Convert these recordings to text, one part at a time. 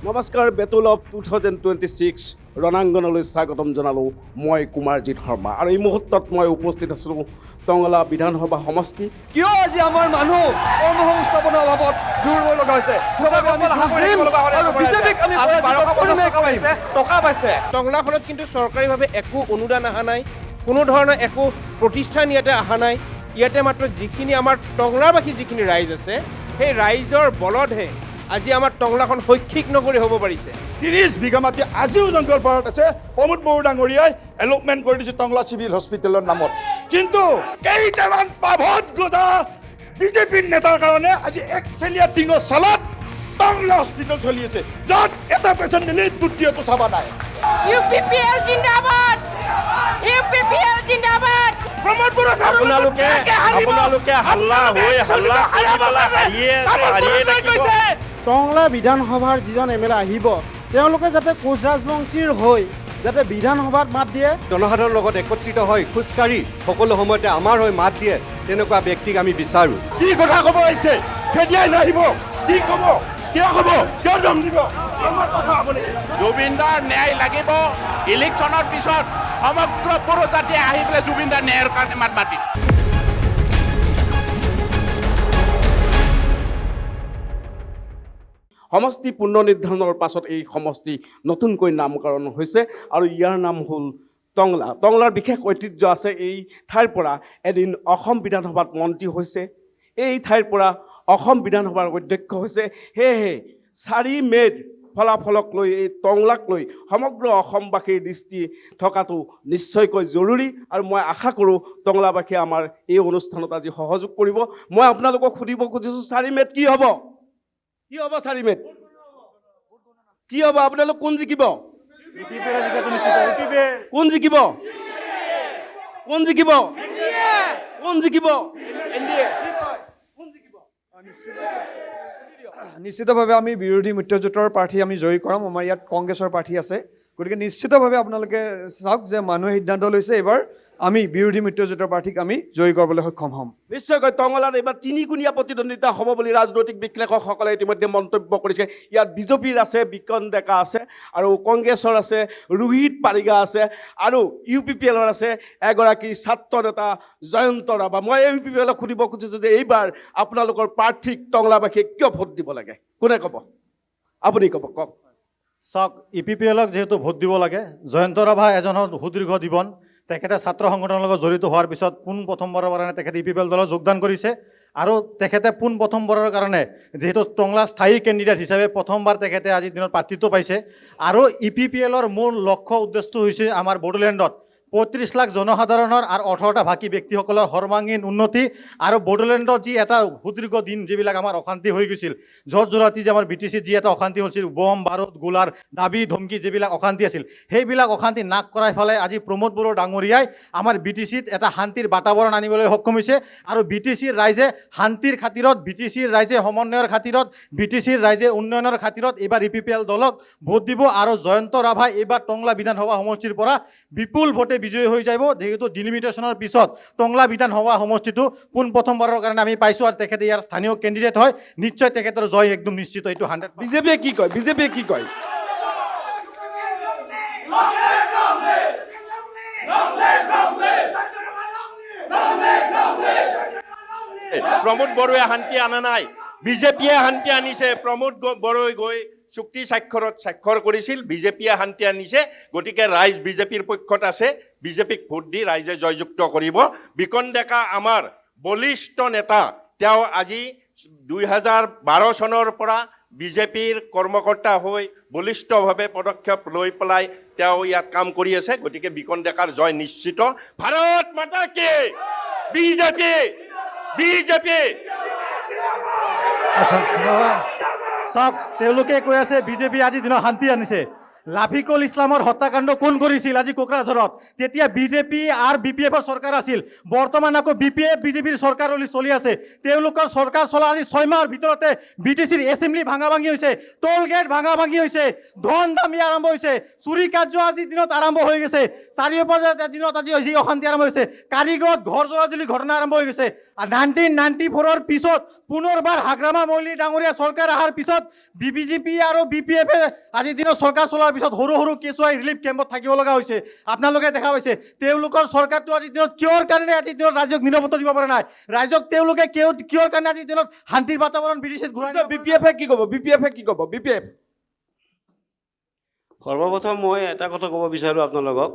নমস্কাৰ, battle of 2026 ৰণাংগনলৈ স্বাগতম জনালোঁ। মই কুমাৰজিৎ শৰ্মা আৰু এই মুহূৰ্তত মই উপস্থিত আছোঁ টংলা বিধানসভা সমষ্টি। কিয় আজি আমাৰ মানুহ কৰ্মসংস্থাপনৰ অভাৱত দূৰ হৈ লগা হৈছে? টকা পাইছে। টংলাখনত কিন্তু চৰকাৰীভাৱে একো অনুদান অহা নাই, কোনো ধৰণৰ একো প্ৰতিষ্ঠান ইয়াতে অহা নাই। ইয়াতে মাত্ৰ যিখিনি আমাৰ টংলাবাসী যিখিনি ৰাইজ আছে, সেই ৰাইজৰ বলতহে আজি আমাৰ টংলাখন শৈক্ষিক নগৰী হ'ব পাৰিছে। 30 বিঘা মাটি আজিও জংঘল পাৰত আছে। প্ৰমোদ বড়ো ডাঙৰীয়াই এলপমেণ্ট কৰি দিছে টংলা চিভিল হস্পিটেলৰ নামত। কিন্তু কেইটামান পাভত গজা বিজেপিৰ নেতাৰ কাৰণে আজি একচেলীয়া টিঙৰ চালত টংলা হস্পিটেল চলি আছে, য'ত এটা পেচেণ্ট দিলে দ্বিতীয়টো চাবা নাই। UPPL জিন্দাবাদ, UPPL জিন্দাবাদ। প্ৰমোদ বড়ো আপোনালোকে হাল্লা হৈ হাল্লা হাৰিয়ে থাকিব। টংলা বিধানসভাৰ যিজন এম এল এ আহিব, তেওঁলোকে যাতে কোচ ৰাজবংশীৰ হৈ যাতে বিধানসভাত মাত দিয়ে, জনসাধাৰণৰ লগত একত্ৰিত হৈ খোজকাঢ়ি সকলো সময়তে আমাৰ হৈ মাত দিয়ে, তেনেকুৱা ব্যক্তিক আমি বিচাৰোঁ। কি কথা ক'ব আহিছে? কেতিয়াই নাহিব? কি ক'ব? কিয় ক'ব? কিয় দম দিব? জুবিনদাৰ ন্যায় লাগিব। ইলেকশ্যনৰ পিছত সমগ্ৰ বড়ো জাতিয়ে আহি পেলাই জুবিনদাৰ ন্যায়ৰ কাৰণে মাত মাতিম। সমষ্টি পুনৰ্নিৰ্ধাৰণৰ পাছত এই সমষ্টি নতুনকৈ নামকৰণ হৈছে আৰু ইয়াৰ নাম হ'ল টংলা। টংলাৰ বিশেষ ঐতিহ্য আছে। এই ঠাইৰ পৰা এদিন অসম বিধানসভাত মন্ত্ৰী হৈছে, এই ঠাইৰ পৰা অসম বিধানসভাৰ অধ্যক্ষ হৈছে। সেয়েহে 4 মে'ৰ ফলাফলক লৈ এই টংলাক লৈ সমগ্ৰ অসমবাসীৰ দৃষ্টি থকাটো নিশ্চয়কৈ জৰুৰী আৰু মই আশা কৰোঁ টংলাবাসীয়ে আমাৰ এই অনুষ্ঠানত আজি সহযোগ কৰিব। মই আপোনালোকক সুধিব খুজিছোঁ, 4 মে'ত কি হ'ব? কি হ'ব 4 মে'ত? কি হ'ব? আপোনালোক কোন জিকিব? কোন জিকিব? কোন জিকিব? কোন জিকিব? নিশ্চিতভাৱে আমি বিৰোধী মিত্ৰজোঁটৰ প্ৰাৰ্থী আমি জয়ী কৰাম। আমাৰ ইয়াত কংগ্ৰেছৰ প্ৰাৰ্থী আছে, গতিকে নিশ্চিতভাৱে আপোনালোকে চাওক যে মানুহে সিদ্ধান্ত লৈছে এইবাৰ আমি বিৰোধী মিত্ৰজোঁটৰ প্ৰাৰ্থীক আমি জয়ী কৰিবলৈ সক্ষম হ'ম। নিশ্চয়কৈ টংলাত এইবাৰ 3-কোণীয়া প্ৰতিদ্বন্দ্বিতা হ'ব বুলি ৰাজনৈতিক বিশ্লেষকসকলে ইতিমধ্যে মন্তব্য কৰিছে। ইয়াত বিজেপিৰ আছে বিকন ডেকা আছে আৰু কংগ্ৰেছৰ আছে ৰোহিত পাৰিগা আছে আৰু UPPLৰ আছে এগৰাকী ছাত্ৰ নেতা জয়ন্ত ৰাভা। মই UPPLক সুধিব খুজিছোঁ যে এইবাৰ আপোনালোকৰ প্ৰাৰ্থীক টংলাবাসীয়ে কিয় ভোট দিব লাগে? কোনে ক'ব? আপুনি ক'ব, কওক। চাওক, UPPLক যিহেতু ভোট দিব লাগে, জয়ন্ত ৰাভা এজনৰ সুদীৰ্ঘ জীৱন। তেখেতে ছাত্ৰ সংগঠনৰ লগত জড়িত হোৱাৰ পিছত প্ৰথমবাৰৰ কাৰণে তেখেতে UPPL দলত যোগদান কৰিছে আৰু তেখেতে প্ৰথমবাৰৰ কাৰণে যিহেতু টংলা স্থায়ী কেণ্ডিডেট হিচাপে প্ৰথমবাৰ তেখেতে আজিৰ দিনত প্ৰাৰ্থিত্ব পাইছে। আৰু UPPLৰ মূল লক্ষ্য উদ্দেশ্যটো হৈছে আমাৰ বড়োলেণ্ডত 35 লাখ জনসাধাৰণৰ আৰু 18টা ভাষী ব্যক্তিসকলৰ সৰ্বাংগীন উন্নতি আৰু বড়োলেণ্ডত যি এটা সুদীৰ্ঘ দিন যিবিলাক আমাৰ অশান্তি হৈ গৈছিল, জৰ্জৰাতি যে আমাৰ BTCত যি এটা অশান্তি হৈছিল, বম বাৰুদ গোলাৰ দাবী ধমকি যিবিলাক অশান্তি আছিল, সেইবিলাক অশান্তি নাশ কৰাই ফেলাই আজি প্ৰমোদ বড়ো ডাঙৰীয়াই আমাৰ BTCত এটা শান্তিৰ বাতাবৰণ আনিবলৈ সক্ষম হৈছে। আৰু BTCৰ ৰাইজে শান্তিৰ খাতিৰত, BTCৰ ৰাইজে সমন্বয়ৰ খাতিৰত, BTCৰ ৰাইজে উন্নয়নৰ খাতিৰত এইবাৰ UPPL দলক ভোট দিব আৰু জয়ন্ত ৰাভাই এইবাৰ টংলা বিধানসভা সমষ্টিৰ পৰা বিপুল ভোটে বিজয়ী হৈ যাব। যেহেতু ডিলিমিটেশ্যনৰ পিছত টংলা বিধানসভা সমষ্টিটো প্ৰথমবাৰৰ কাৰণে আমি পাইছোঁ আৰু তেখেতে ইয়াৰ স্থানীয় কেণ্ডিডেট হয়, নিশ্চয় তেখেতৰ জয় একদম নিশ্চিত। এইটো 100%। বিজেপিয়ে কি কয়? বিজেপিয়ে কি কয়? প্ৰমোদ বড়োৱে শান্তি অনা নাই, বিজেপিয়ে শান্তি আনিছে। প্ৰমোদ বড়োই গৈ চুক্তি স্বাক্ষৰ কৰিছিল, বিজেপিয়ে শান্তি আনিছে। গতিকে ৰাইজ বিজেপিৰ পক্ষত আছে, বিজেপিক ভোট দি ৰাইজে জয়যুক্ত কৰিব। বিকন ডেকা আমাৰ বলিষ্ঠ নেতা, তেওঁ আজি 2012 চনৰ পৰা বিজেপিৰ কৰ্মকৰ্তা হৈ বলিষ্ঠভাৱে পদক্ষেপ লৈ পেলাই তেওঁ ইয়াত কাম কৰি আছে। গতিকে বিকন ডেকাৰ জয় নিশ্চিত। ভাৰত মাতা কি? BJP BJP. চাওক, তেওঁলোকে কৈ আছে বিজেপি আজিৰ দিনত শান্তি আনিছে। লাফিকুল ইছলামৰ হত্যাকাণ্ড কোন কৰিছিল আজি কোকৰাঝাৰত তেতিয়া বিজেপি আৰু BPFৰ চৰকাৰ আছিল বৰ্তমান আকৌ BPF বিজেপিৰ চৰকাৰ চলি আছে তেওঁলোকৰ চৰকাৰ চলা আজি 6 মাহৰ ভিতৰতে BTCৰ এছেম্বলি ভাঙা ভাঙি হৈছে টোল গেট ভাঙা ভাঙি হৈছে ধন দামী আৰম্ভ হৈছে চুৰি কাৰ্য আজি দিনত আৰম্ভ হৈ গৈছে চাৰিওপাৰ দিনত আজি হৈছে অশান্তি আৰম্ভ হৈছে কাৰিগত ঘৰ জ্বলাজলি ঘটনা আৰম্ভ হৈ গৈছে আৰু 1994ৰ পিছত পুনৰবাৰ হাগ্ৰামা মৌলী ডাঙৰীয়া চৰকাৰ অহাৰ পিছত বিজেপি আৰু BPF আজি দিনত চৰকাৰ চলাৰ পিছত সৰু সৰু কেঁচুৱাই ৰিলিফ কেম্পত থাকিব লগা হৈছে আপোনালোকে দেখা পাইছে তেওঁলোকৰ চৰকাৰটো আজি দিনত কিয়ৰ কাৰণে আজি দিনত ৰাজ্যক নিৰাপত্তা দিব পৰা নাই ৰাজ্যক তেওঁলোকে কিয়ৰ কাৰণে আজি দিনত শান্তিৰ বাতাবৰণ বিৰিছে ঘূৰাই BPFে কি ক'ব BPFে কি ক'ব BPF সৰ্বপ্ৰথম মই এটা কথা ক'ব বিচাৰোঁ আপোনালোকক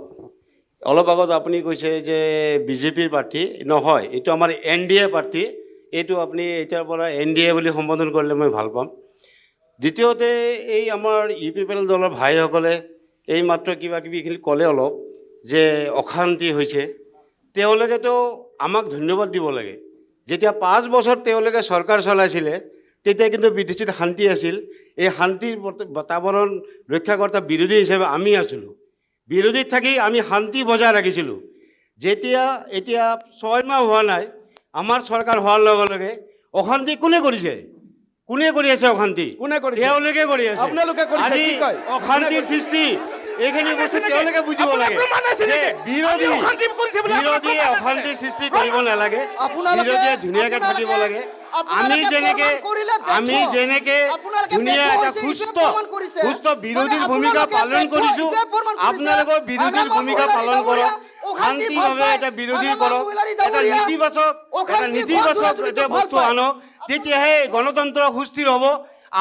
অলপ আগত আপুনি কৈছে যে বিজেপিৰ প্ৰাৰ্থী নহয় এইটো আমাৰ NDA প্ৰাৰ্থী এইটো আপুনি এতিয়াৰ পৰা NDA বুলি সম্বোধন কৰিলে মই ভাল পাম দ্বিতীয়তে এই আমাৰ UPPL দলৰ ভাইসকলে এই মাত্ৰ কিবা কিবি ক'লে অলপ যে অশান্তি হৈছে তেওঁলোকেতো আমাক ধন্যবাদ দিব লাগে যেতিয়া 5 বছৰ তেওঁলোকে চৰকাৰ চলাইছিলে তেতিয়া কিন্তু BTCত শান্তি আছিল এই শান্তিৰ বাতাবৰণ ৰক্ষাকৰ্তা বিৰোধী হিচাপে আমি আছিলোঁ বিৰোধীত থাকি আমি শান্তি বজাই ৰাখিছিলোঁ যেতিয়া এতিয়া 6 মাহ হোৱা নাই আমাৰ চৰকাৰ হোৱাৰ লগে লগে অশান্তি কোনে কৰিছে কোনে কৰি আছে অশান্তি কোনে কৰিছে তেওঁলোকে কৰি আছে আপোনালোকে কৰিছে কি কয় অশান্তিৰ সৃষ্টি এইখিনি বস্তু তেওঁলোকে বুজিব লাগে যে বিৰোধী অশান্তিৰ সৃষ্টি কৰিব নালাগে বিৰোধীয়ে ধুনীয়াকৈ থাকিব লাগে আমি যেনেকে ধুনীয়া এটা সুস্থ বিৰোধীৰ ভূমিকা পালন কৰিছোঁ আপোনালোকৰ বিৰোধীৰ ভূমিকা পালন কৰক শান্তিভাৱে এটা বিৰোধী কৰক এটা নেতিবাচক এটা বস্তু আনক তেতিয়াহে গণতন্ত্ৰ সুস্থিৰ হ'ব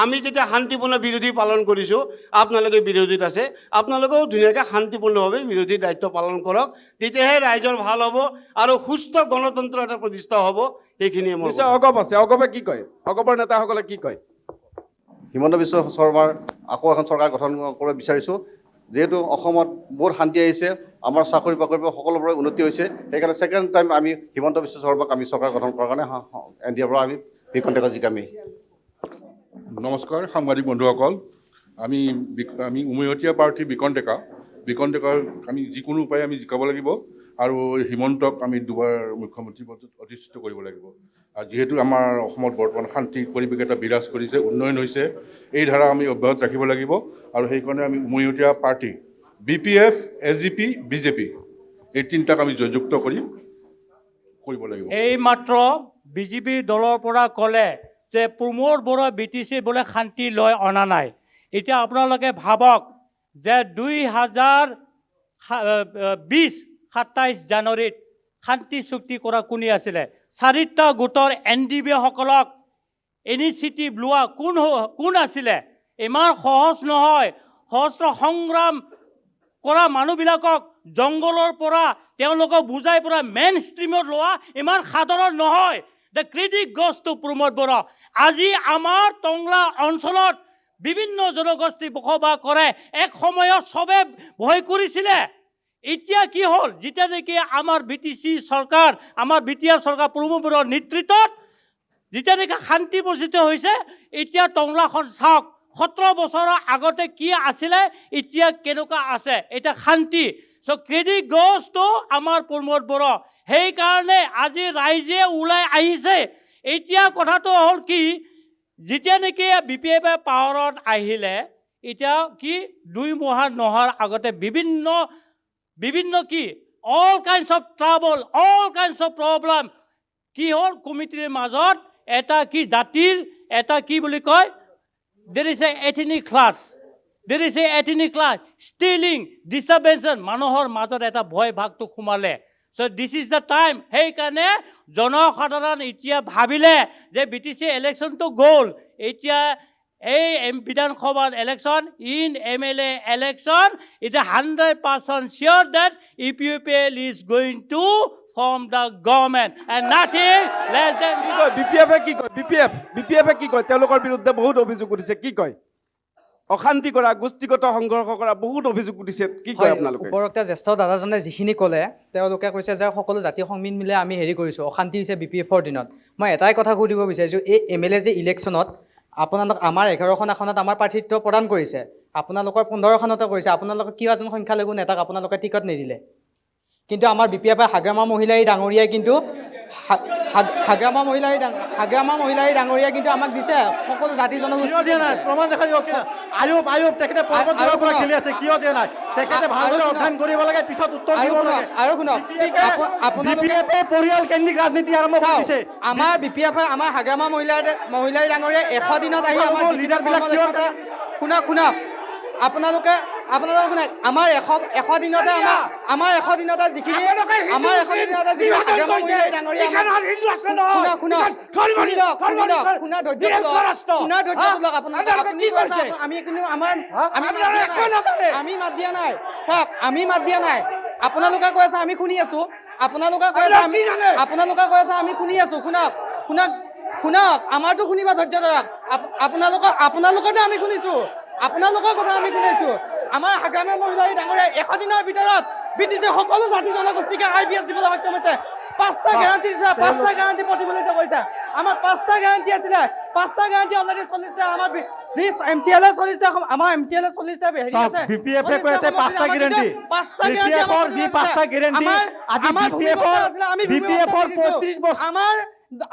আমি যেতিয়া শান্তিপূৰ্ণ বিৰোধী পালন কৰিছোঁ আপোনালোকে বিৰোধীত আছে আপোনালোকেও ধুনীয়াকৈ শান্তিপূৰ্ণভাৱে বিৰোধী দায়িত্ব পালন কৰক তেতিয়াহে ৰাইজৰ ভাল হ'ব আৰু সুস্থ গণতন্ত্ৰ এটা প্ৰতিষ্ঠা হ'ব সেইখিনিয়ে মই নিশ্চয় অগপ আছে অগপে কি কয় অগপৰ নেতাসকলে কি কয় হিমন্ত বিশ্ব শৰ্মাৰ আকৌ এখন চৰকাৰ গঠন কৰিব বিচাৰিছোঁ যেহেতু অসমত বহুত শান্তি আহিছে আমাৰ চাকৰি বাকৰি সকলোবোৰে উন্নতি হৈছে সেইকাৰণে ছেকেণ্ড টাইম আমি হিমন্ত বিশ্ব শৰ্মাক আমি চৰকাৰ গঠন কৰাৰ কাৰণে NDAৰ পৰা আমি বিকণ্টেকা জিকামি নমস্কাৰ সাংবাদিক বন্ধুসকল আমি উমৈহতীয়া প্ৰাৰ্থী বিকণ্টেকাৰ আমি যিকোনো উপায়ে আমি জিকাব লাগিব আৰু হিমন্তক আমি দুবাৰ মুখ্যমন্ত্ৰী পদত অধিষ্ঠিত কৰিব লাগিব আৰু যিহেতু আমাৰ অসমত বৰ্তমান শান্তিৰ পৰিৱেশ এটা বিৰাজ কৰিছে উন্নয়ন হৈছে এই ধাৰা আমি অব্যাহত ৰাখিব লাগিব আৰু সেইকাৰণে আমি উমৈহতীয়া প্ৰাৰ্থী BPF SGP BJP এই তিনিটাক আমি জয়যুক্ত কৰিব লাগিব এই মাত্ৰ বিজেপি দলৰ পৰা ক'লে যে প্ৰমোদ বড়ো BTC বোলে শান্তি লৈ অনা নাই এতিয়া আপোনালোকে ভাবক যে 2027 জানুৱাৰীত শান্তি চুক্তি কৰা কোনে আছিলে 4টা গোটৰ NDB সকলক ইনিচিয়েটিভ লোৱা কোন আছিলে ইমান সহজ নহয় সহস্ৰ সংগ্ৰাম কৰা মানুহবিলাকক জংগলৰ পৰা তেওঁলোকক বুজাই পৰা মেইন ষ্ট্ৰীমত লোৱা ইমান সাধাৰণ নহয় The credit goes to Pramod Bora. আজি আমাৰ টংলা অঞ্চলত বিভিন্ন জনগোষ্ঠী বসবাস কৰে এক সময়ত সবে ভয় কৰিছিলে এতিয়া কি হ'ল যেতিয়া নেকি আমাৰ BTC চৰকাৰ আমাৰ BTR চৰকাৰ প্ৰমোদ বড়োৰ নেতৃত্বত যেতিয়া নেকি শান্তি প্ৰস্তুত হৈছে এতিয়া টংলাখন চাওক 17 বছৰৰ আগতে কি আছিলে এতিয়া কেনেকুৱা আছে এটা শান্তি So credit goes to আমাৰ প্ৰমোদ বড়ো সেইকাৰণে আজি ৰাইজে ওলাই আহিছে এতিয়া কথাটো হ'ল কি যেতিয়া নেকি BPF পাৱাৰত আহিলে এতিয়া কি 2 মাহ নহৰ আগতে বিভিন্ন কি all kinds of trouble all kinds of problem কি হ'ল কমিটিৰ মাজত এটা কি জাতিৰ এটা কি বুলি কয় there is a ethnic class stealing disturbance মানুহৰ মাজত এটা ভয় ভাগটো খুমালে So this is the time. Hey kane জনসাধাৰণ এতিয়া ভাবিলে যে BTC election to goal. এতিয়া এই বিধানসভা election in MLA election is 100% sure that UPPL is going to form the government and nothing less than BPF কি কয় তেওঁলোকৰ বিৰুদ্ধে বহুত অভিযোগ কৰিছে কি কয় অশান্তি কৰা গোষ্ঠীগত সংঘৰ্ষ কৰা বহুত অভিযোগ উঠিছে কি কয় আপোনালোকে উপৰক্ত জ্যেষ্ঠ দাদাজনে যিখিনি ক'লে তেওঁলোকে কৈছে যে সকলো জাতীয় সংমিল মিলে আমি হেৰি কৰিছোঁ অশান্তি হৈছে BPFৰ দিনত মই এটাই কথা সুধিব বিচাৰিছোঁ এই MLA যে ইলেকশ্যনত আপোনালোক আমাৰ 11খন আসনত আমাৰ প্ৰাৰ্থিত্ব প্ৰদান কৰিছে আপোনালোকৰ 15খনতে কৰিছে, আপোনালোকে কিয় এজন সংখ্যালঘু নেতাক আপোনালোকে টিকট নিদিলে? কিন্তু আমাৰ BPFৰ হাগ্ৰামা মহিলাই ডাঙৰীয়াই কিন্তু হাগ্ৰামা মহিলাই ডাঙৰীয়াই কিন্তু আমাক দিছে সকলো জাতি জনগোষ্ঠী কিয় দিয়া নাই প্ৰমাণ দেখা দিব আয়ুব তেখেতে পৰ্বত দূৰৰ পৰা খেলি আছে কিয় দিয়া নাই তেখেতে ভালদৰে অধ্যয়ন কৰিব লাগে পিছত উত্তৰ দিব লাগে আৰু শুনক আপোনালোকে পৰিয়াল কেন্দ্ৰিক ৰাজনীতি আৰম্ভ কৰিছে আমাৰ BPFৰ আমাৰ হাগ্ৰামা মহিলাই ডাঙৰীয়াই 100 দিনত আহি আমাৰ লিডাৰবিলাক কিয় শুনক আপোনালোকে শুনক আমাৰ 100 দিনতে আমাৰ 100 দিনতে যিখিনি হাগ্ৰামা মহিলাই ডাঙৰীয়া আমি মাত দিয়া নাই চাওক আমি মাত দিয়া নাই আপোনালোকে কৈ আছে আমি শুনি আছো আপোনালোকে কৈ আছে আমি শুনি আছো শুনক আমাৰতো শুনিবা ধৈৰ্য ধৰক আপোনালোকৰতো আমি শুনিছো আপোনালোকৰ কথা আমি শুনিছো আমাৰ হাগ্ৰামা মহিলাই ডাঙৰীয়া 100 দিনৰ ভিতৰত ব্ৰিটিছে সকলো জাতি জনগোষ্ঠীকে IPS দিবলৈ সক্ষম হৈছে 5টা গ্যাৰান্টি দিছে 5টা গ্যাৰান্টি প্ৰতিফলিত কৰিছে আমাৰ 5টা গ্যাৰান্টি আছিলে 5টা গ্যাৰান্টি অলৰেডি চলিছে আমাৰ যি MCL চলিছে আমাৰ MCL চলিছে হেৰি আছে BPF কৈ আছে 5টা গ্যাৰান্টি 5টা গ্যাৰান্টি যি 5টা গ্যাৰান্টি আজি BPFৰ 35 বছৰ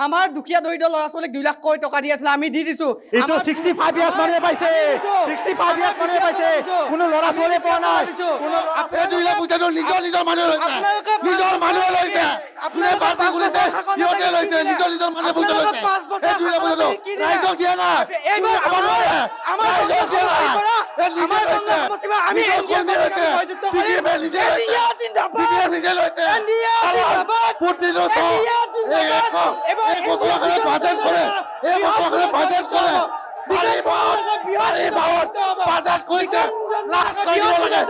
আমাৰ দুখীয়া দৰিদ্ৰ ল'ৰা ছোৱালীক 2 লাখ কোটি টকা দি আছিলে আমি দি দিছো এইটো 65 ইয়াৰ্স মানুহে পাইছে 65 ইয়াৰ্স মানুহে পাইছে কোনো ল'ৰা ছোৱালীয়ে পোৱা নাই এই 2 লাখ পইচাটো নিজৰ মানুহে লৈছে নিজৰ মানুহে লৈছে আপুনি পাৰ্টি কৰিছে সিহঁতে লৈছে নিজৰ মানুহে পইচা লৈছে এই 2 লাখ পইচাটো ৰাইজক দিয়া নাই এইবাৰ আমাৰ ৰাইজক দিয়া নাই আমাৰ বাংলা সমষ্টিবা আমি নিজে লৈছে প্ৰতিটো এই বছৰখানে বাজেট কৰে বাজেট কৰিছে লাজ লাগিব লাগে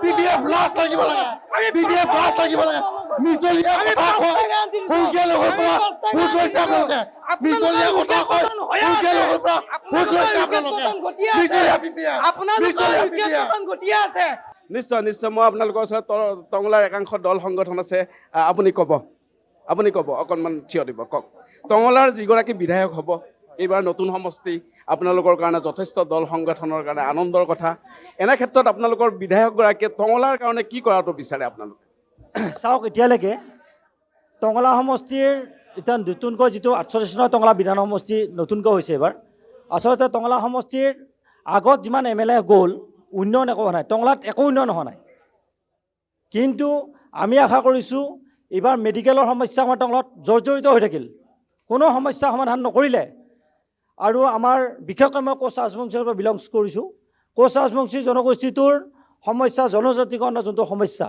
BPF লাজ লাগিব লাগে মিছলীয়া কথা কয় সংখ্যা লোকৰ পৰা ভোট লৈছে আপোনালোকে মিছলীয়া কথা কয় সংখ্যা লোকৰ পৰা ভোট লৈছে আপোনালোকে মিছলীয়া BPF নিশ্চয় মই আপোনালোকৰ ওচৰত টংলাৰ একাংশ দল সংগঠন আছে আপুনি ক'ব অকণমান থিয় দিব কওক টংলাৰ যিগৰাকী বিধায়ক হ'ব এইবাৰ নতুন সমষ্টি আপোনালোকৰ কাৰণে যথেষ্ট দল সংগঠনৰ কাৰণে আনন্দৰ কথা এনে ক্ষেত্ৰত আপোনালোকৰ বিধায়কগৰাকীয়ে টংলাৰ কাৰণে কি কৰাটো বিচাৰে আপোনালোকে চাওক এতিয়ালৈকে টংলা সমষ্টিৰ এতিয়া নতুনকৈ যিটো 48 চনৰ টংলা বিধান সমষ্টি নতুনকৈ হৈছে এইবাৰ আচলতে টংলা সমষ্টিৰ আগত যিমান MLA গ'ল উন্নয়ন একো হোৱা নাই টংলাত একো উন্নয়ন হোৱা নাই কিন্তু আমি আশা কৰিছোঁ এইবাৰ মেডিকেলৰ সমস্যা আমাৰ টংলাত জৰ্জৰিত হৈ থাকিল কোনো সমস্যা সমাধান নকৰিলে আৰু আমাৰ বিশেষকৈ মই কোচ ৰাজবংশীৰ পৰা বিলংছ কৰিছোঁ কোচ ৰাজবংশী জনগোষ্ঠীটোৰ সমস্যা জনজাতিকৰণৰ যোনটো সমস্যা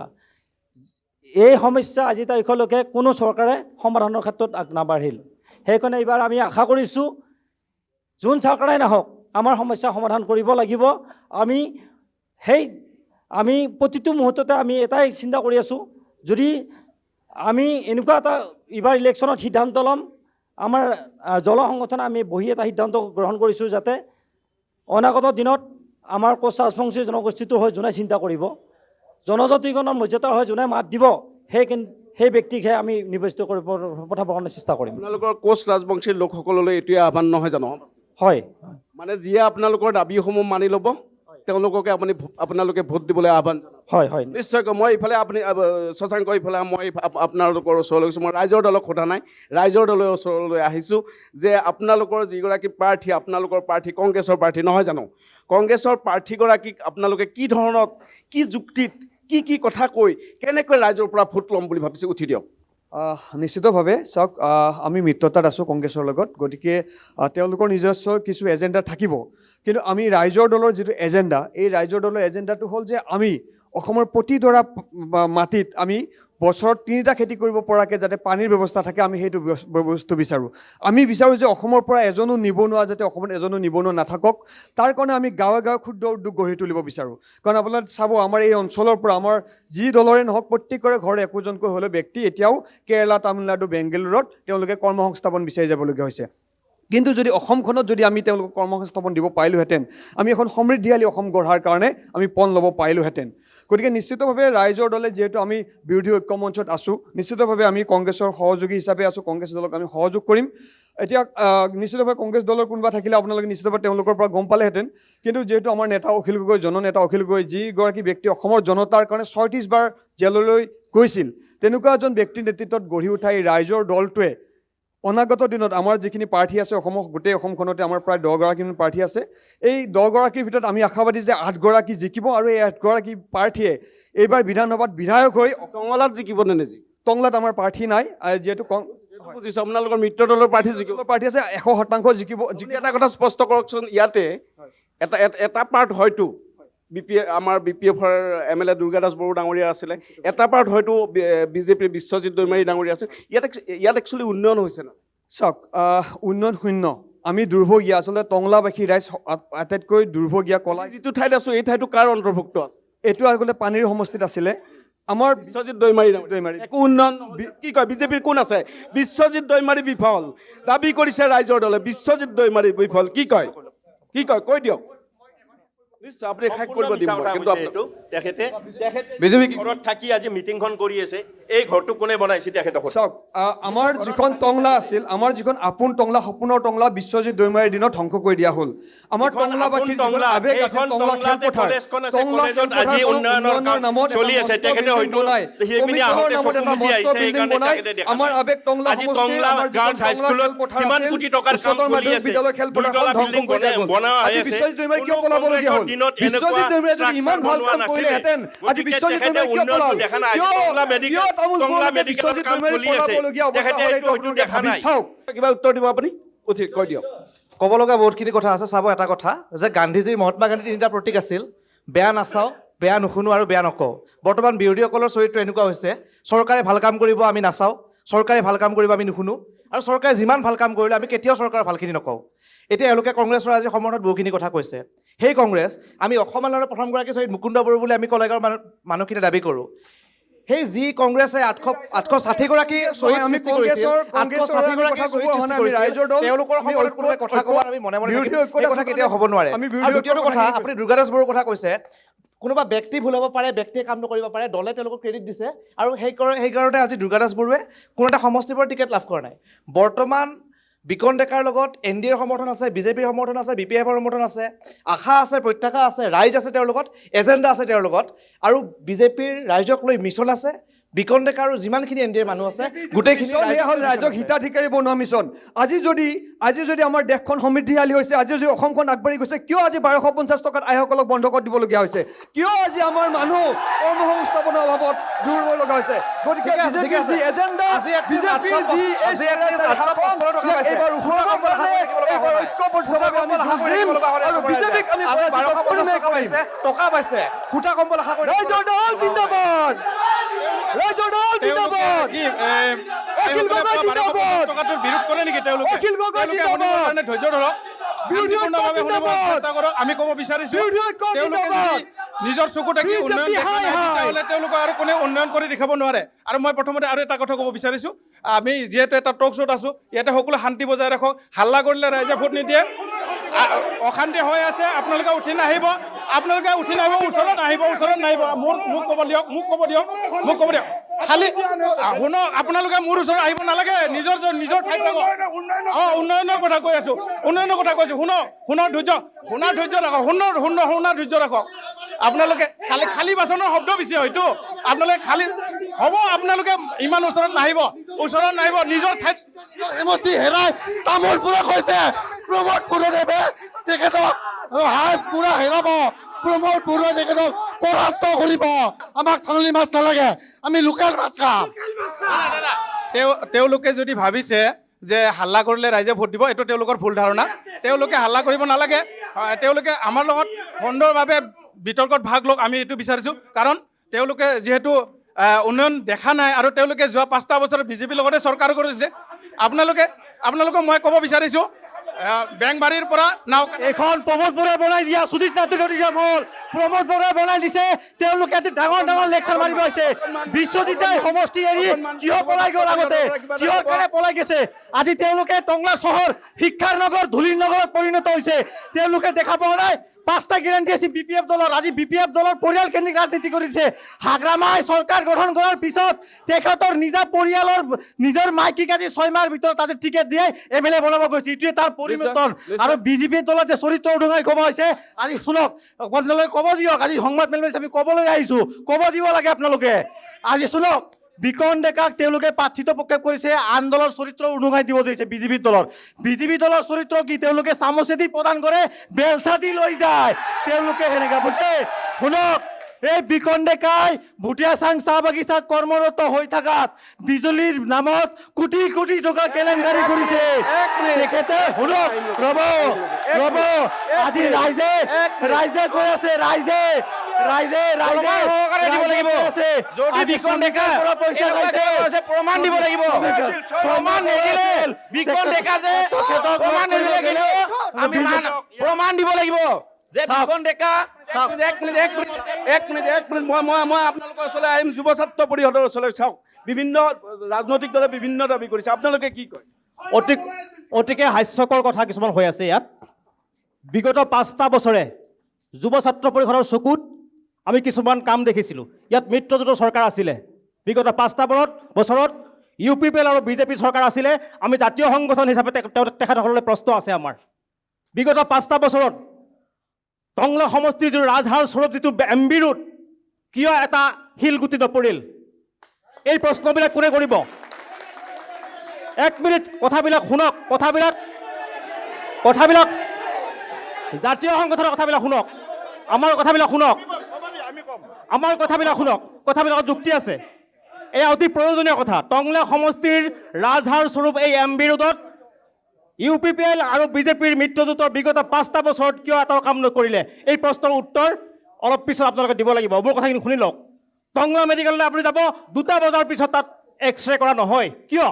এই সমস্যা আজি তাৰিখলৈকে কোনো চৰকাৰে সমাধানৰ ক্ষেত্ৰত আগ নাবাঢ়িল সেইকাৰণে এইবাৰ আমি আশা কৰিছোঁ যোন চৰকাৰে নাহক আমাৰ সমস্যা সমাধান কৰিব লাগিব আমি প্ৰতিটো মুহূৰ্ততে আমি এটাই চিন্তা কৰি আছোঁ যদি আমি এনেকুৱা এটা এইবাৰ ইলেকশ্যনত সিদ্ধান্ত ল'ম আমাৰ দল সংগঠনে আমি বহি এটা সিদ্ধান্ত গ্ৰহণ কৰিছোঁ যাতে অনাগত দিনত আমাৰ কোচ ৰাজবংশী জনগোষ্ঠীটোৰ হৈ যোনে চিন্তা কৰিব জনজাতিকৰণৰ মৰ্যাদাৰ হৈ যোনে মাত দিব সেই ব্যক্তিকহে আমি নিৰ্বাচিত কৰিব পঠাবৰ কাৰণে চেষ্টা কৰিম আপোনালোকৰ কোচ ৰাজবংশীৰ লোকসকললৈ এইটোৱে আহ্বান নহয় জানো হয় মানে যিয়ে আপোনালোকৰ দাবীসমূহ মানি ল'ব তেওঁলোককে আপোনালোকে ভোট দিবলৈ আহ্বান হয় নিশ্চয়কৈ মই ইফালে আপুনি শশাংক ইফালে মই আপোনালোকৰ ওচৰলৈ গৈছোঁ মই ৰাইজৰ দলক সোধা নাই ৰাইজৰ দলৰ ওচৰলৈ আহিছোঁ যে আপোনালোকৰ যিগৰাকী প্ৰাৰ্থী আপোনালোকৰ প্ৰাৰ্থী কংগ্ৰেছৰ প্ৰাৰ্থী নহয় জানো কংগ্ৰেছৰ প্ৰাৰ্থীগৰাকীক আপোনালোকে কি ধৰণত কি যুক্তিত কি কথা কৈ কেনেকৈ ৰাইজৰ পৰা ভোট ল'ম বুলি ভাবিছে উঠি দিয়ক নিশ্চিতভাৱে চাওক আমি মিত্ৰতাত আছোঁ কংগ্ৰেছৰ লগত গতিকে তেওঁলোকৰ নিজস্ব কিছু এজেণ্ডা থাকিব কিন্তু আমি ৰাইজৰ দলৰ যিটো এজেণ্ডা এই ৰাইজৰ দলৰ এজেণ্ডাটো হ'ল যে আমি অসমৰ প্ৰতিডৰা মাটিত আমি বছৰত 3টা খেতি কৰিব পৰাকৈ যাতে পানীৰ ব্যৱস্থা থাকে আমি সেইটো বস্তু বিচাৰোঁ আমি বিচাৰোঁ যে অসমৰ পৰা এজনো নিবনুৱা যাতে অসমত এজনো নিবনুৱা নাথাকক তাৰ কাৰণে আমি গাঁৱে ক্ষুদ্ৰ উদ্যোগ গঢ়ি তুলিব বিচাৰোঁ কাৰণ আপোনালোকে চাব আমাৰ এই অঞ্চলৰ পৰা আমাৰ যি দলৰে নহওক প্ৰত্যেকৰে ঘৰে একোজনকৈ হ'লে ব্যক্তি এতিয়াও কেৰেলা তামিলনাডু বেংগালুৰুত তেওঁলোকে কৰ্মসংস্থাপন বিচাৰি যাবলগীয়া হৈছে কিন্তু যদি অসমখনত যদি আমি তেওঁলোকক কৰ্মসংস্থাপন দিব পাৰিলোহেঁতেন, আমি এখন সমৃদ্ধিশালী অসম গঢ়াৰ কাৰণে আমি পণ ল'ব পাৰিলোহেঁতেন। গতিকে নিশ্চিতভাৱে ৰাইজৰ দলে যিহেতু আমি বিৰোধী ঐক্যমঞ্চত আছোঁ, নিশ্চিতভাৱে আমি কংগ্ৰেছৰ সহযোগী হিচাপে আছোঁ, কংগ্ৰেছ দলক আমি সহযোগ কৰিম। এতিয়া নিশ্চিতভাৱে কংগ্ৰেছ দলৰ কোনোবা থাকিলে আপোনালোকে নিশ্চিতভাৱে তেওঁলোকৰ পৰা গম পালেহেঁতেন। কিন্তু যিহেতু আমাৰ নেতা অখিল গগৈ, জননেতা অখিল গগৈ, যিগৰাকী ব্যক্তি অসমৰ জনতাৰ কাৰণে 36 বাৰ জেললৈ গৈছিল, তেনেকুৱা এজন ব্যক্তিৰ নেতৃত্বত গঢ়ি উঠা এই ৰাইজৰ দলটোৱে অনাগত দিনত আমাৰ যিখিনি প্ৰাৰ্থী আছে, অসমৰ গোটেই অসমখনতে আমাৰ প্ৰায় 10 গৰাকীমান প্ৰাৰ্থী আছে, এই 10 গৰাকীৰ ভিতৰত আমি আশাবাদী যে 8 গৰাকী জিকিব আৰু এই 8 গৰাকী প্ৰাৰ্থীয়ে এইবাৰ বিধানসভাত বিধায়ক হৈ টংলাত জিকিব নে নেজিকিব? টংলাত আমাৰ প্ৰাৰ্থী নাই, যিহেতু বুজিছোঁ আপোনালোকৰ মিত্ৰ দলৰ প্ৰাৰ্থী জিকিব। প্ৰাৰ্থী আছে 100% জিকিব। এটা কথা স্পষ্ট কৰকচোন, ইয়াতে এটা পাৰ্ট হয়তো আমাৰ BPFৰ MLA দুৰ্গাদাস বড়ো ডাঙৰীয়া আছিলে, এটা পাৰ্ট হয়তো BJPৰ বিশ্বজিৎ দৈমাৰী ডাঙৰীয়া আছিল। ইয়াত একচুৱেলি উন্নয়ন হৈছে না? চাওক, উন্নয়ন শূন্য। আমি দুৰ্ভগীয়া, আচলতে টংলাবাসী ৰাইজ আটাইতকৈ দুৰ্ভগীয়া। কলা যিটো ঠাইত আছোঁ এই ঠাইতো কাৰ অন্তৰ্ভুক্ত আছে? এইটো আচলতে পানীৰ সমষ্টিত আছিলে। আমাৰ বিশ্বজিৎ দৈমাৰী একো উন্নয়ন কি কয় BJPৰ কোন আছে? বিশ্বজিৎ দৈমাৰী বিফল দাবী কৰিছে ৰাইজৰ দলে। বিশ্বজিৎ দৈমাৰী বিফল কি কয় কৈ দিয়ক। নিশ্চয় আপুনি শেষ কৰিব দিব, কিন্তু তেখেতে ঘৰত থাকি আজি মিটিংখন কৰি আছে। এই ঘৰটো কোনে বনাইছে তেখেতক? চাওক, আমাৰ যিখন টংলা আছিল, আমাৰ যিখন আপোন টংলা, সপোনৰ টংলা বিশ্বজিৎ দৈমাৰীৰ দিনত ধ্বংস কৰি দিয়া হ'ল। আমাৰ টংলাবাসীৰ যিখন আৱেগ আছিল, টংলা খেলপথাৰ, আজি উন্নয়নৰ নামত চলি আছে। তেখেতে হয়তো আমাৰ আৱেগ টংলা গাৰ্লছ হাইস্কুলত কিমান কোটি টকাৰ কাম চলি আছে, বিশ্বজিৎ দৈমাৰী কিয় পলাবলগীয়া হ'ল? বিশ্বজিৎ দৈমাৰীয়ে যদি ইমান ভাল কাম কৰিলেহেঁতেন, আজি বিশ্বজিৎ দৈমাৰী কিয় পলাল? কিবা উত্তৰ দিব আপুনি? কৈ দিয়ক। ক'ব লগা বহুতখিনি কথা আছে। চাব, এটা কথা যে গান্ধীজীৰ, মহাত্মা গান্ধীৰ 3টা প্ৰতীক আছিল, বেয়া নাচাওঁ, বেয়া নুশুনো আৰু বেয়া নকওঁ। বৰ্তমান বিৰোধীসকলৰ চৰিত্ৰ এনেকুৱা হৈছে, চৰকাৰে ভাল কাম কৰিব আমি নাচাওঁ, চৰকাৰে ভাল কাম কৰিব আমি নুশুনো, আৰু চৰকাৰে যিমান ভাল কাম কৰিলে আমি কেতিয়াও চৰকাৰৰ ভালখিনি নকওঁ। এতিয়া এওঁলোকে কংগ্ৰেছৰ আজি সমৰ্থনত বহুখিনি কথা কৈছে। সেই কংগ্ৰেছ আমি অসম আন্দোলনৰ প্ৰথমগৰাকী শ্বহীদ মুকুন্দ বড়ো বুলি আমি কলেজৰ মানুহখিনিয়ে দাবী কৰোঁ। সেই যি কংগ্ৰেছে 860 গৰাকী শ্বহীদ সৃষ্টি কৰিছিল, 860 গৰাকী শ্বহীদ সৃষ্টি কৰিছিল, তেওঁলোকৰ সময়ত কোনোবাই কথা ক'ব আমি মনে মনে থাকিম, এই কথা কেতিয়াও হ'ব নোৱাৰে। আৰু দ্বিতীয়টো কথা, আপুনি দুৰ্গাদাস বড়োৰ কথা কৈছে, কোনোবা ব্যক্তি ভুল হ'ব পাৰে, ব্যক্তিয়ে কাম নকৰিব পাৰে, দলে তেওঁলোকক ক্ৰেডিট দিছে, আৰু সেইকাৰণে আজি দুৰ্গাদাস বড়োৱে কোনো এটা সমষ্টিৰ পৰা টিকেট লাভ কৰা নাই। বৰ্তমান বিকন ডেকাৰ লগত NDAৰ সমৰ্থন আছে, BJPৰ সমৰ্থন আছে, BPFৰ সমৰ্থন আছে, আশা আছে, প্ৰত্যাশা আছে, ৰাইজ আছে তেওঁৰ লগত, এজেণ্ডা আছে তেওঁৰ লগত, আৰু BJPৰ ৰাইজক লৈ মিছন আছে। বিকন ডেকা আৰু যিমানখিনি NDAৰ মানুহ আছে গোটেইখিনি হ'ল ৰাইজক হিতাধিকাৰী বনোৱা মিছন। আজি যদি আমাৰ দেশখন সমৃদ্ধিশালী হৈছে, আজি যদি অসমখন আগবাঢ়ি গৈছে, কিয় আজি 1250 টকাত আইসকলক বন্ধ কৰি দিবলগীয়া হৈছে? কিয় আজি আমাৰ মানুহ কৰ্মসংস্থাপনৰ অভাৱত দূৰ হ'ব লগা হৈছে? গতিকে বিজেপিৰ যি এজেণ্ডা, বিজেপিৰ যি টকা পাইছে, ফুটা কম্বল আশা কৰি ৰাইজৰ দল জিন্দাবাদ, ৰাইজৰ দল জিন্দাবাদ, অখিল গগৈ জিন্দাবাদ, বিৰোধ কৰে নেকি তেওঁলোকে? অখিল গগৈ জিন্দাবাদ, ধৈৰ্য ধৰক, আমি ক'ব বিচাৰিছো তেওঁলোকে যদি নিজৰ চকু দেখি উন্নয়ন দেখা নাই, তেতিয়াহ'লে তেওঁলোকে আৰু কোনে উন্নয়ন কৰি দেখাব নোৱাৰে। আৰু মই প্ৰথমতে আৰু এটা কথা ক'ব বিচাৰিছো, আমি যিহেতু এটা টক শ্ব'ত আছো, ইয়াতে সকলো শান্তি বজাই ৰাখক। হাল্লা কৰিলে ৰাইজে ভোট নিদিয়ে, অশান্তি হৈ আছে, আপোনালোকে উঠি নাহিব, ওচৰত নাহিব। মোক ক'ব দিয়ক। খালি শুনক, আপোনালোকে মোৰ ওচৰত আহিব নালাগে, নিজৰ ঠাইত থাকক। উন্নয়নৰ কথা কৈ আছো, শুনক ধৈৰ্য ৰাখক। আপোনালোকে খালী বাচনৰ শব্দ বেছি হয়তো, আপোনালোকে ইমান ওচৰত নাহিব, নিজৰ ঠাইত সমষ্টি হেৰাই তামোলপুৰক হৈছে প্ৰমোদ বড়োদেৱে তেখেতক পুৰা হেৰাব, প্ৰমোদ বড়োৱে তেখেতক পৰাস্ত কৰিব। আমাক থানলি মাছ নালাগে, আমি লোকেল মাছ খাম। তেওঁলোকে যদি ভাবিছে যে হাল্লা কৰিলে ৰাইজে ভোট দিব, এইটো তেওঁলোকৰ ভুল ধাৰণা। তেওঁলোকে হাল্লা কৰিব নালাগে, তেওঁলোকে আমাৰ লগত সুন্দৰভাৱে বিতৰ্কত ভাগ লওক, আমি এইটো বিচাৰিছোঁ। কাৰণ তেওঁলোকে যিহেতু উন্নয়ন দেখা নাই, আৰু তেওঁলোকে যোৱা 5টা বছৰত BJPৰ লগতে চৰকাৰ কৰিছে। আপোনালোকক মই ক'ব বিচাৰিছোঁ, বেংবাৰীৰ পৰা নাও এখন প্ৰমোদ বড়োৱে বনাই দিয়া সুদীপ নাথ হ'ল প্ৰমোদ বৰুৱাই বনাই দিছে তেওঁলোকে আজি ডাঙৰ ডাঙৰ লেকচাৰ মাৰিব হৈছে বিশ্বজিতে সমষ্টি এৰি কিয় পলাই গ'ল আগতে কিহৰ কাৰণে পলাই গৈছে আজি তেওঁলোকে টংলা চহৰ শিক্ষাৰ নগৰ ধূলিৰ নগৰত পৰিণত হৈছে তেওঁলোকে দেখা পোৱা নাই 5টা গ্যাৰাণ্টি আছে বিপিএফ দলৰ আজি বিপিএফ দলৰ পৰিয়াল কেন্দ্ৰিক ৰাজনীতি কৰিছে হাগ্ৰামাই চৰকাৰ গঠন কৰাৰ পিছত তেখেতৰ নিজা পৰিয়ালৰ নিজৰ মাইকীক আজি 6 মাহৰ ভিতৰত আজি টিকেট দিয়ে এমএলএ বনাব গৈছে এইটোৱে তাৰ পৰিৱৰ্তন আৰু বিজেপি দলৰ যে চৰিত্ৰ উদঙাই ক'ব হৈছে আজি শুনক আপোনালোকে ক'ব দিয়ক আজি সংবাদ মেলমেল আমি ক'বলৈ আহিছোঁ ক'ব দিব লাগে আপোনালোকে আজি শুনক বিকন ডেকাক তেওঁলোকে প্ৰাৰ্থিত্ব প্ৰক্ষেপ কৰিছে আন দলৰ চৰিত্ৰ উদঙাই দিব দিছে বিজেপি দলৰ চৰিত্ৰ কি তেওঁলোকে চামুচেদি প্ৰদান কৰে বেলচা দি লৈ যায় তেওঁলোকে সেনেকা বুজিছে শুনক এই বিকন ডেকাই ভুটিয়াচাং চাহ বাগিচাত কৰ্মৰত হৈ থকাত বিজুলীৰ নামত কোটি কোটি টকা কেলেংকাৰী কৰিছে তেখেতে শুনক ৰ'ব আজি ৰাইজে কৈ আছে ৰাইজে সহকাৰে দিব লাগিব যদি বিকন ডেকা পইচা খাইছে প্ৰমাণ দিব লাগিব প্ৰমাণ নিদিলে বিকন ডেকা যে প্ৰমাণ নিদিলে কিন্তু আমি প্ৰমাণ দিব লাগিব যে বিকন ডেকা এক মিনিট মই আপোনালোকৰ ওচৰলৈ আহিম যুৱ ছাত্ৰ পৰিষদৰ ওচৰলৈ চাওক বিভিন্ন ৰাজনৈতিক দলে বিভিন্ন দাবী কৰিছে আপোনালোকে কি কয় অতিকে হাস্যকৰ কথা কিছুমান হৈ আছে ইয়াত বিগত 5টা বছৰে যুৱ ছাত্ৰ পৰিষদৰ চকুত আমি কিছুমান কাম দেখিছিলোঁ ইয়াত মিত্ৰজোঁটৰ চৰকাৰ আছিলে বিগত 5টা বছৰত ইউপিপিএল আৰু বিজেপি চৰকাৰ আছিলে আমি জাতীয় সংগঠন হিচাপে তেখেতসকললৈ প্ৰশ্ন আছে আমাৰ বিগত 5টা বছৰত টংলা সমষ্টিৰ যিটো ৰাজহাড় স্বৰূপ যিটো এমবি ৰোড কিয় এটা শিলগুটি নপৰিল এই প্ৰশ্নবিলাক কোনে কৰিব 1 মিনিট কথাবিলাক শুনক কথাবিলাক জাতীয় সংগঠনৰ কথাবিলাক শুনক আমাৰ কথাবিলাক শুনক কথাবিলাকত যুক্তি আছে এয়া অতি প্ৰয়োজনীয় কথা টংলা সমষ্টিৰ ৰাজহাড় স্বৰূপ এই এমবি ৰোডত ইউপিপিএল আৰু বিজেপিৰ মিত্ৰজোঁটৰ বিগত 5টা বছৰত কিয় এটা কাম নকৰিলে এই প্ৰশ্নৰ উত্তৰ অলপ পিছত আপোনালোকে দিব লাগিব মোৰ কথাখিনি শুনি লওক টংলা মেডিকেললৈ আপুনি যাব 2টা বজাৰ পিছত তাত এক্সৰে কৰা নহয় কিয়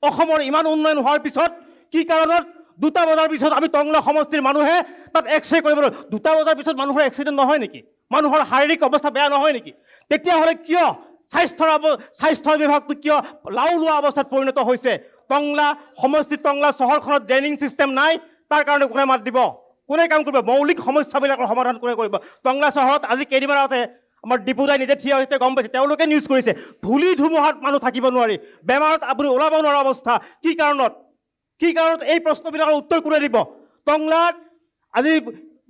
অসমৰ ইমান উন্নয়ন হোৱাৰ পিছত কি কাৰণত 2টা বজাৰ পিছত আমি টংলা সমষ্টিৰ মানুহে তাত এক্সৰে কৰিব 2টা বজাৰ পিছত মানুহৰ এক্সিডেণ্ট নহয় নেকি মানুহৰ শাৰীৰিক অৱস্থা বেয়া নহয় নেকি তেতিয়াহ'লে কিয় স্বাস্থ্য বিভাগটো কিয় লাও লোৱা অৱস্থাত পৰিণত হৈছে টংলা সমষ্টি টংলা চহৰখনত ড্ৰেইনিং ছিষ্টেম নাই তাৰ কাৰণে কোনে মাত দিব কোনে কাম কৰিব মৌলিক সমস্যাবিলাকৰ সমাধান কোনে কৰিব টংলা চহৰত আজি কেইদিনমান আগতে আমাৰ ডিপুদাই নিজে থিয় হৈছে গম পাইছে তেওঁলোকে নিউজ কৰিছে ধূলি ধুমুহাত মানুহ থাকিব নোৱাৰি বেমাৰত আপুনি ওলাব নোৱাৰা অৱস্থা কি কাৰণত এই প্ৰশ্নবিলাকৰ উত্তৰ কোনে দিব টংলাত আজি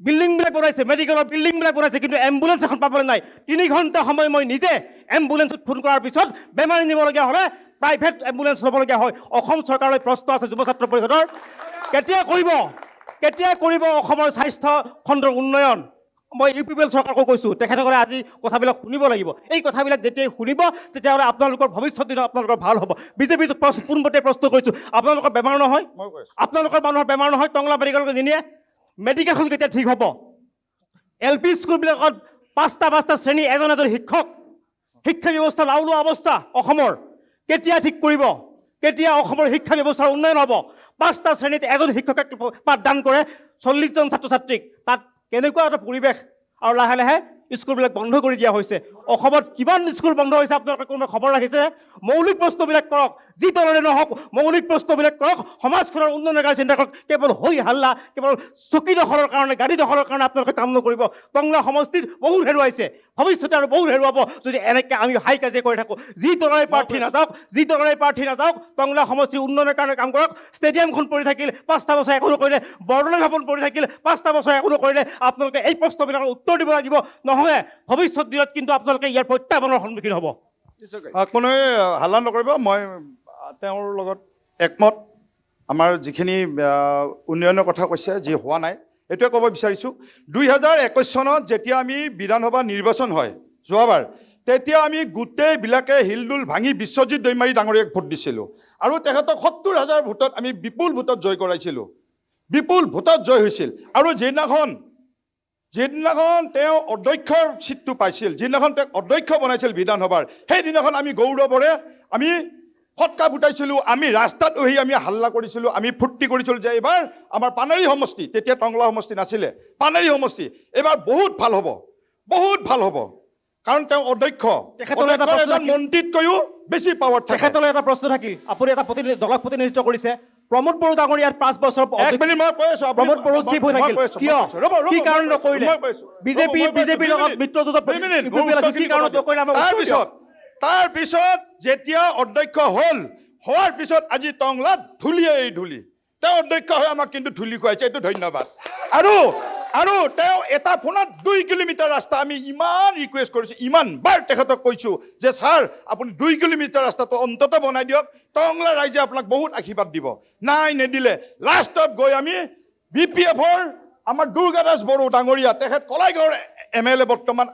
বিল্ডিংবিলাক বনাইছে মেডিকেলৰ বিল্ডিংবিলাক বনাইছে কিন্তু এম্বুলেঞ্চ এখন পাবলৈ নাই 3 ঘণ্টা সময় মই নিজে এম্বুলেঞ্চত ফোন কৰাৰ পিছত বেমাৰী নিবলগীয়া হ'লে প্ৰাইভেট এম্বুলেঞ্চ ল'বলগীয়া হয় অসম চৰকাৰলৈ প্ৰশ্ন আছে যুৱ ছাত্ৰ পৰিষদৰ কেতিয়া কৰিব অসমৰ স্বাস্থ্য খণ্ডৰ উন্নয়ন মই ইউপিপিএল চৰকাৰকো কৈছোঁ তেখেতসকলে আজি কথাবিলাক শুনিব লাগিব এই কথাবিলাক যেতিয়াই শুনিব তেতিয়াহ'লে আপোনালোকৰ ভৱিষ্যত দিনত আপোনালোকৰ ভাল হ'ব বিজেপি পোনপটীয়া প্ৰশ্ন কৰিছোঁ আপোনালোকৰ বেমাৰ নহয় আপোনালোকৰ মানুহৰ বেমাৰ নহয় টংলা মেডিকেলকে নিনিয়ে মেডিকেলখন কেতিয়া ঠিক হ'ব LP স্কুলবিলাকত 5টা শ্ৰেণী এজন শিক্ষা ব্যৱস্থা লাও লোৱা অৱস্থা অসমৰ কেতিয়া ঠিক কৰিব কেতিয়া অসমৰ শিক্ষা ব্যৱস্থাৰ উন্নয়ন হ'ব 5টা শ্ৰেণীত এজন শিক্ষকে পাঠদান কৰে 40জন ছাত্ৰ ছাত্ৰীক তাত কেনেকুৱা এটা পৰিৱেশ আৰু লাহে লাহে স্কুলবিলাক বন্ধ কৰি দিয়া হৈছে অসমত কিমান স্কুল বন্ধ হৈছে আপোনালোকে কোনোবা খবৰ ৰাখিছে মৌলিক প্ৰশ্নবিলাক কৰক যি দলৰে নহওক মৌলিক প্ৰশ্নবিলাক কৰক সমাজখনৰ উন্নয়নৰ কাৰণে চিন্তা কৰক কেৱল হৈ হাল্লা কেৱল চকী দখলৰ কাৰণে গাড়ী দখলৰ কাৰণে আপোনালোকে কাম নকৰিব টংলা সমষ্টিত বহুত হেৰুৱাইছে ভৱিষ্যতে আৰু বহুত হেৰুৱাব যদি এনেকৈ আমি হাই কাজিয়া কৰি থাকোঁ যি দলৰে প্ৰাৰ্থী নাযাওক টংলা সমষ্টিৰ উন্নয়নৰ কাৰণে কাম কৰক ষ্টেডিয়ামখন পৰি থাকিল 5টা বছৰ একো নকৰিলে বৰদলৈ ভৱন পৰি থাকিল 5টা বছৰ একো নকৰিলে আপোনালোকে এই প্ৰশ্নবিলাকৰ উত্তৰ দিব লাগিব নহ'লে ভৱিষ্যত দিনত কিন্তু আপোনালোকে ইয়াৰ প্ৰত্যাহ্বানৰ সন্মুখীন হ'ব কোনোৱে হাল্লা নকৰিব মই তেওঁৰ লগত একমত আমাৰ যিখিনি উন্নয়নৰ কথা কৈছে যি হোৱা নাই এইটোৱে ক'ব বিচাৰিছোঁ 2021 চনত যেতিয়া আমি বিধানসভা নিৰ্বাচন হয় যোৱাবাৰ তেতিয়া আমি গোটেইবিলাকে হিলডুল ভাঙি বিশ্বজিৎ দৈমাৰী ডাঙৰীয়াক ভোট দিছিলোঁ আৰু তেখেতক 70,000 ভোটত আমি বিপুল ভোটত জয় কৰাইছিলোঁ বিপুল ভোটত জয় হৈছিল আৰু যিদিনাখন তেওঁ অধ্যক্ষৰ চিটটো পাইছিল যিদিনাখন তেওঁক অধ্যক্ষ বনাইছিল বিধানসভাৰ সেইদিনাখন আমি গৌৰৱৰে আমি ফটকা ফুটাইছিলোঁ আমি ৰাস্তাত বহি আমি হাল্লা কৰিছিলোঁ আমি ফূৰ্তি কৰিছিলোঁ যে এইবাৰ আমাৰ পানেৰী সমষ্টি তেতিয়া টংলা সমষ্টি নাছিলে পানেৰী সমষ্টি এইবাৰ বহুত ভাল হ'ব বহুত ভাল হ'ব কাৰণ তেওঁ অধ্যক্ষ তেখেতলৈ এটা প্ৰশ্ন এজন মন্ত্ৰীতকৈও বেছি পাৱাৰ থাকে তেখেতলৈ এটা প্ৰশ্ন থাকিল আপুনি এটা দলক প্ৰতিনিধিত্ব কৰিছে প্ৰমোদ বড়ো ডাঙৰীয়াৰ 5 বছৰ এক মিনিট মই কৈ আছো প্ৰমোদ বড়ো চিফ হৈ থাকিল কিয় কি কাৰণ নকৰিলে বিজেপিৰ লগত মিত্ৰজোঁটত কি কাৰণ নকৰিলে তাৰপিছত যেতিয়া অধ্যক্ষ হোৱাৰ পিছত আজি টংলাত ধূলি তেওঁ অধ্যক্ষ হৈ আমাক কিন্তু ধূলি খুৱাইছে এইটো ধন্যবাদ আৰু তেওঁ এটা ফোনত 2 কিলোমিটাৰ ৰাস্তা আমি ইমান ৰিকুৱেষ্ট কৰিছোঁ ইমান বাৰ তেখেতক কৈছোঁ যে ছাৰ আপুনি 2 কিলোমিটাৰ ৰাস্তাটো অন্ততঃ বনাই দিয়ক টংলা ৰাইজে আপোনাক বহুত আশীৰ্বাদ দিব নাই নিদিলে লাষ্টত গৈ আমি BPFৰ আমাৰ দুৰ্গাদাস বড়ো ডাঙৰীয়া তেখেত কলাইগাঁৱৰ MLA বৰ্তমান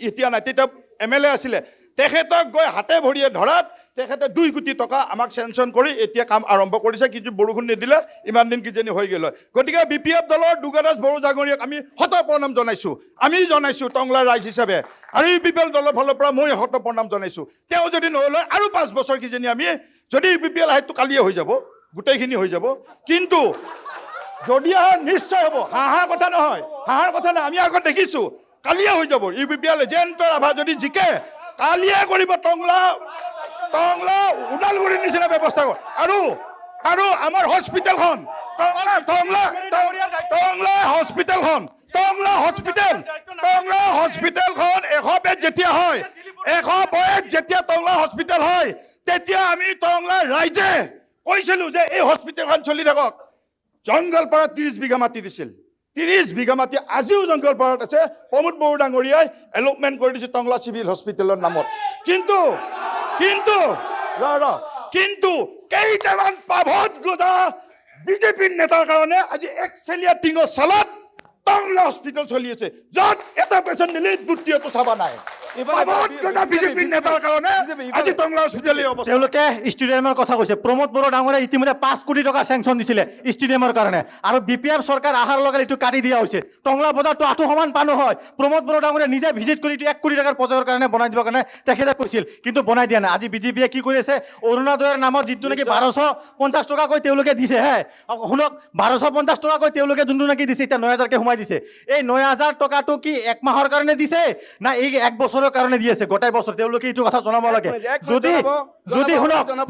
এতিয়া নাই তেতিয়া MLA আছিলে তেখেতক গৈ হাতে ভৰিয়ে ধৰাত তেখেতে 2 কোটি টকা আমাক চেংচন কৰি এতিয়া কাম আৰম্ভ কৰিছে কিন্তু বৰষুণ নিদিলে ইমান দিন কিজানি হৈ গ'ল গতিকে BPF দলৰ দুৰ্গাদাস বড়ো ডাঙৰীয়াক আমি শত প্ৰণাম জনাইছোঁ আমি জনাইছোঁ টংলাৰ ৰাইজ হিচাপে আৰু UPPL দলৰ ফালৰ পৰা মই শত প্ৰণাম জনাইছোঁ তেওঁ যদি নহ'লে আৰু 5 বছৰ কিজানি আমি যদি UPPL আহেতো কালিয়ে হৈ যাব গোটেইখিনি হৈ যাব কিন্তু যদি নিশ্চয় হ'ব হাঁহাৰ কথা নহয় আমি আগত দেখিছোঁ কালিয়ে হৈ যাব UPPL এজেণ্টৰ আভা যদি জিকে কালিয়ে কৰিব টংলা ওদালগুৰিৰ নিচিনা ব্যৱস্থা কৰ আৰু আমাৰ হস্পিটেলখন টংলা হস্পিটেলখন 100 বেড যেতিয়া হয় 100 বেড যেতিয়া টংলা হস্পিটেল হয় তেতিয়া আমি টংলা ৰাইজে কৈছিলোঁ যে এই হস্পিটেলখন চলি থাকক জংগলপাৰাত 30 বিঘা মাটি দিছিল 30 বিঘা মাটি আজিও জংগলপাৰাত আছে প্ৰমোদ বড়ো ডাঙৰীয়াই এলটমেণ্ট কৰি দিছে টংলা চিভিল হস্পিটেলৰ নামত কিন্তু কেইটামান পাভত গজা বিজেপিৰ নেতাৰ কাৰণে আজি একচেলীয়া টিঙৰ চালত টংলা হস্পিটেল চলি আছে য'ত এটা পেচেণ্ট নিলে দ্বিতীয়টো চাবা নাই বিজেপিৰ নেতাৰ কাৰণে আজি টংলা হস্পিটেল তেওঁলোকে ষ্টেডিয়ামৰ কথা কৈছে প্ৰমোদ বড়ো ডাঙৰীয়াই ইতিমধ্যে 5 কোটি টকা চেংচন দিছিলে ষ্টেডিয়ামৰ কাৰণে আৰু BPF চৰকাৰ আহাৰ লগে এইটো কাটি দিয়া হৈছে টংলা বজাৰটো আঁঠু সমান পানো হয় প্ৰমোদ বড়ো ডাঙৰীয়াই নিজে ভিজিট কৰি 1 কোটি টকাৰ প্ৰজেক্টৰ কাৰণে বনাই দিবৰ কাৰণে তেখেতে কৈছিল কিন্তু বনাই দিয়া নাই আজি বিজেপিয়ে কি কৰিছে অৰুণোদয়ৰ নামত যিটো নেকি 1250 টকাকৈ তেওঁলোকে দিছে হে শুনক 1250 টকাকৈ তেওঁলোকে যোনটো নেকি দিছে এতিয়া 9000কে সোমাই দিছে এই 9000 টকাটো কি 1 মাহৰ কাৰণে দিছে না এই 1 বছৰৰ কাৰণে দি আছে গোটাই বছৰ তেওঁলোকে এইটো কথা জনাব লাগে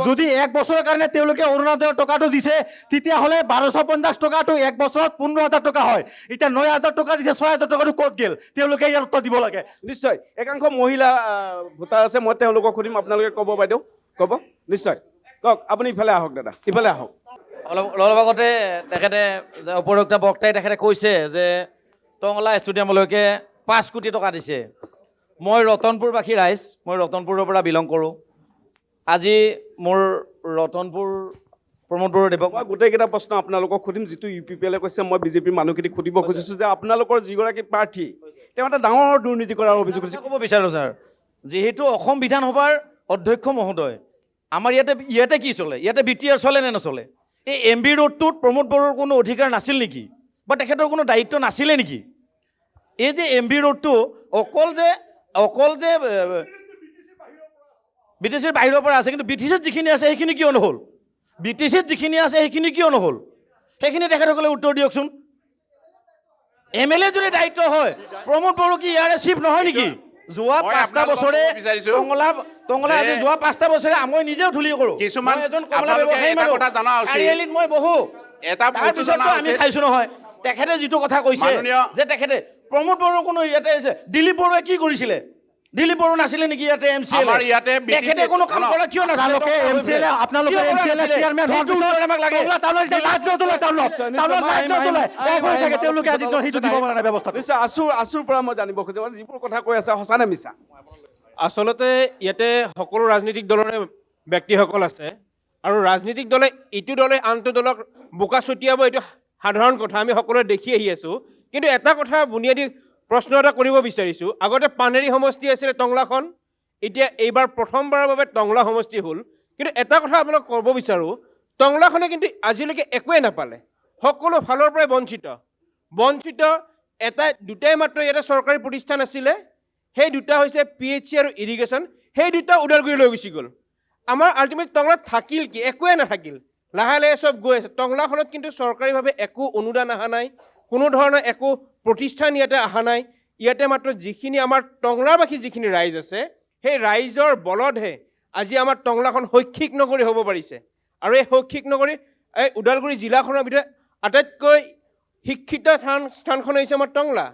যদি 1 বছৰৰ কাৰণে তেওঁলোকে অৰুণোদয়ৰ টকাটো দিছে তেতিয়া হলে 1250 টকাটো 1 বছৰত 15000 টকা হয় এতিয়া 9000 টকা দিছে 6000 টকাটো ক'ত গেল তেওঁলোকে ইয়াৰ উত্তৰ দিব লাগে নিশ্চয় একাংশ মহিলা ভোটাৰ আছে মই তেওঁলোকক সুধিম আপোনালোকে ক'ব বাইদেউ ক'ব নিশ্চয় কওক আপুনি ইফালে আহক দাদা ইফালে আহক অলপ আগতে তেখেতে উপৰোক্ত বক্তাই তেখেতে কৈছে যে টংলা ষ্টেডিয়ামলৈকে 5 কোটি টকা দিছে মই ৰতনপুৰবাসী ৰাইজ মই ৰতনপুৰৰ পৰা বিলং কৰোঁ আজি মোৰ ৰতনপুৰ প্ৰমোদ বড়ো দেৱক মই গোটেইকেইটা প্ৰশ্ন আপোনালোকক সুধিম যিটো UPPL কৈছে মই বিজেপিৰ মানুহখিনিক সুধিব খুজিছোঁ যে আপোনালোকৰ যিগৰাকী প্ৰাৰ্থী তেওঁ এটা ডাঙৰ দুৰ্নীতি কৰাৰ অভিযোগ কৰিছে ক'ব বিচাৰোঁ ছাৰ যিহেতু অসম বিধানসভাৰ অধ্যক্ষ মহোদয় আমাৰ ইয়াতে কি চলে ইয়াতে BTR চলে নে নচলে এই MB ৰোডটোত প্ৰমোদ বড়োৰ কোনো অধিকাৰ নাছিল নেকি বা তেখেতৰ কোনো দায়িত্ব নাছিলে নেকি এই যে MB ৰোডটো অকল যে BTCৰ বাহিৰৰ পৰা আছে কিন্তু BTCত যিখিনি আছে সেইখিনি কিয় নহ'ল BTCত যিখিনি আছে সেইখিনি কিয় নহ'ল সেইখিনি তেখেতসকলে উত্তৰ দিয়কচোন MLA যদি দায়িত্ব হয় প্ৰমোদ বড়ো কি ইয়াৰে চিফ নহয় নেকি যোৱা 5টা বছৰে টংলা আজি যোৱা 5টা বছৰে মই নিজেও ধূলি কৰোঁ কিছুমান এজন কমলা ব্যৱসায়ী মানুহ চাৰিআলিত মই বহু তাৰপিছতো আমি খাইছোঁ নহয় তেখেতে যিটো কথা কৈছে যে তেখেতে প্ৰমোদ বড়ো কোনো ইয়াতে আছে দিলীপ বড়োৱে কি কৰিছিলে দিলীপ বড়ো নাছিলে নেকি ইয়াতে MCL তেখেতে কোনো কাম কৰা কিয় নাছিলে আপোনালোকে MCL চেয়াৰমেন হোৱাৰ পিছত আমাক লাগে তেওঁলোকে আজি সেইটো দিব পৰা নাই ব্যৱস্থা নিশ্চয় আছুৰ পৰা মই জানিব খোজোঁ যিবোৰ কথা কৈ আছে সঁচা নে মিছা আচলতে ইয়াতে সকলো ৰাজনৈতিক দলৰে ব্যক্তিসকল আছে আৰু ৰাজনৈতিক দলে ইটো দলে আনটো দলক বোকা ছটিয়াব এইটো সাধাৰণ কথা আমি সকলোৱে দেখি আহি আছোঁ কিন্তু এটা কথা বুনিয়াদী প্ৰশ্ন এটা কৰিব বিচাৰিছোঁ আগতে পানেৰী সমষ্টি আছিলে টংলাখন এতিয়া এইবাৰ প্ৰথমবাৰৰ বাবে টংলা সমষ্টি হ'ল কিন্তু এটা কথা আপোনাক ক'ব বিচাৰোঁ টংলাখনে কিন্তু আজিলৈকে একোৱে নাপালে সকলো ফালৰ পৰাই বঞ্চিত দুটাই মাত্ৰ ইয়াতে চৰকাৰী প্ৰতিষ্ঠান আছিলে সেই দুটা হৈছে PHC আৰু ইৰিগেশ্যন সেই দুটা ওদালগুৰি লৈ গুচি গ'ল আমাৰ আল্টিমেট টংলাত থাকিল কি একোৱে নাথাকিল লাহে লাহে চব গৈ আছে টংলাখনত কিন্তু চৰকাৰীভাৱে একো অনুদান অহা নাই কোনো ধৰণৰ একো প্ৰতিষ্ঠান ইয়াতে অহা নাই ইয়াতে মাত্ৰ যিখিনি আমাৰ টংলাবাসী যিখিনি ৰাইজ আছে সেই ৰাইজৰ বলতহে আজি আমাৰ টংলাখন শৈক্ষিক নগৰী হ'ব পাৰিছে আৰু এই শৈক্ষিক নগৰী এই ওদালগুৰি জিলাখনৰ ভিতৰত আটাইতকৈ শিক্ষিত স্থানখন হৈছে আমাৰ টংলা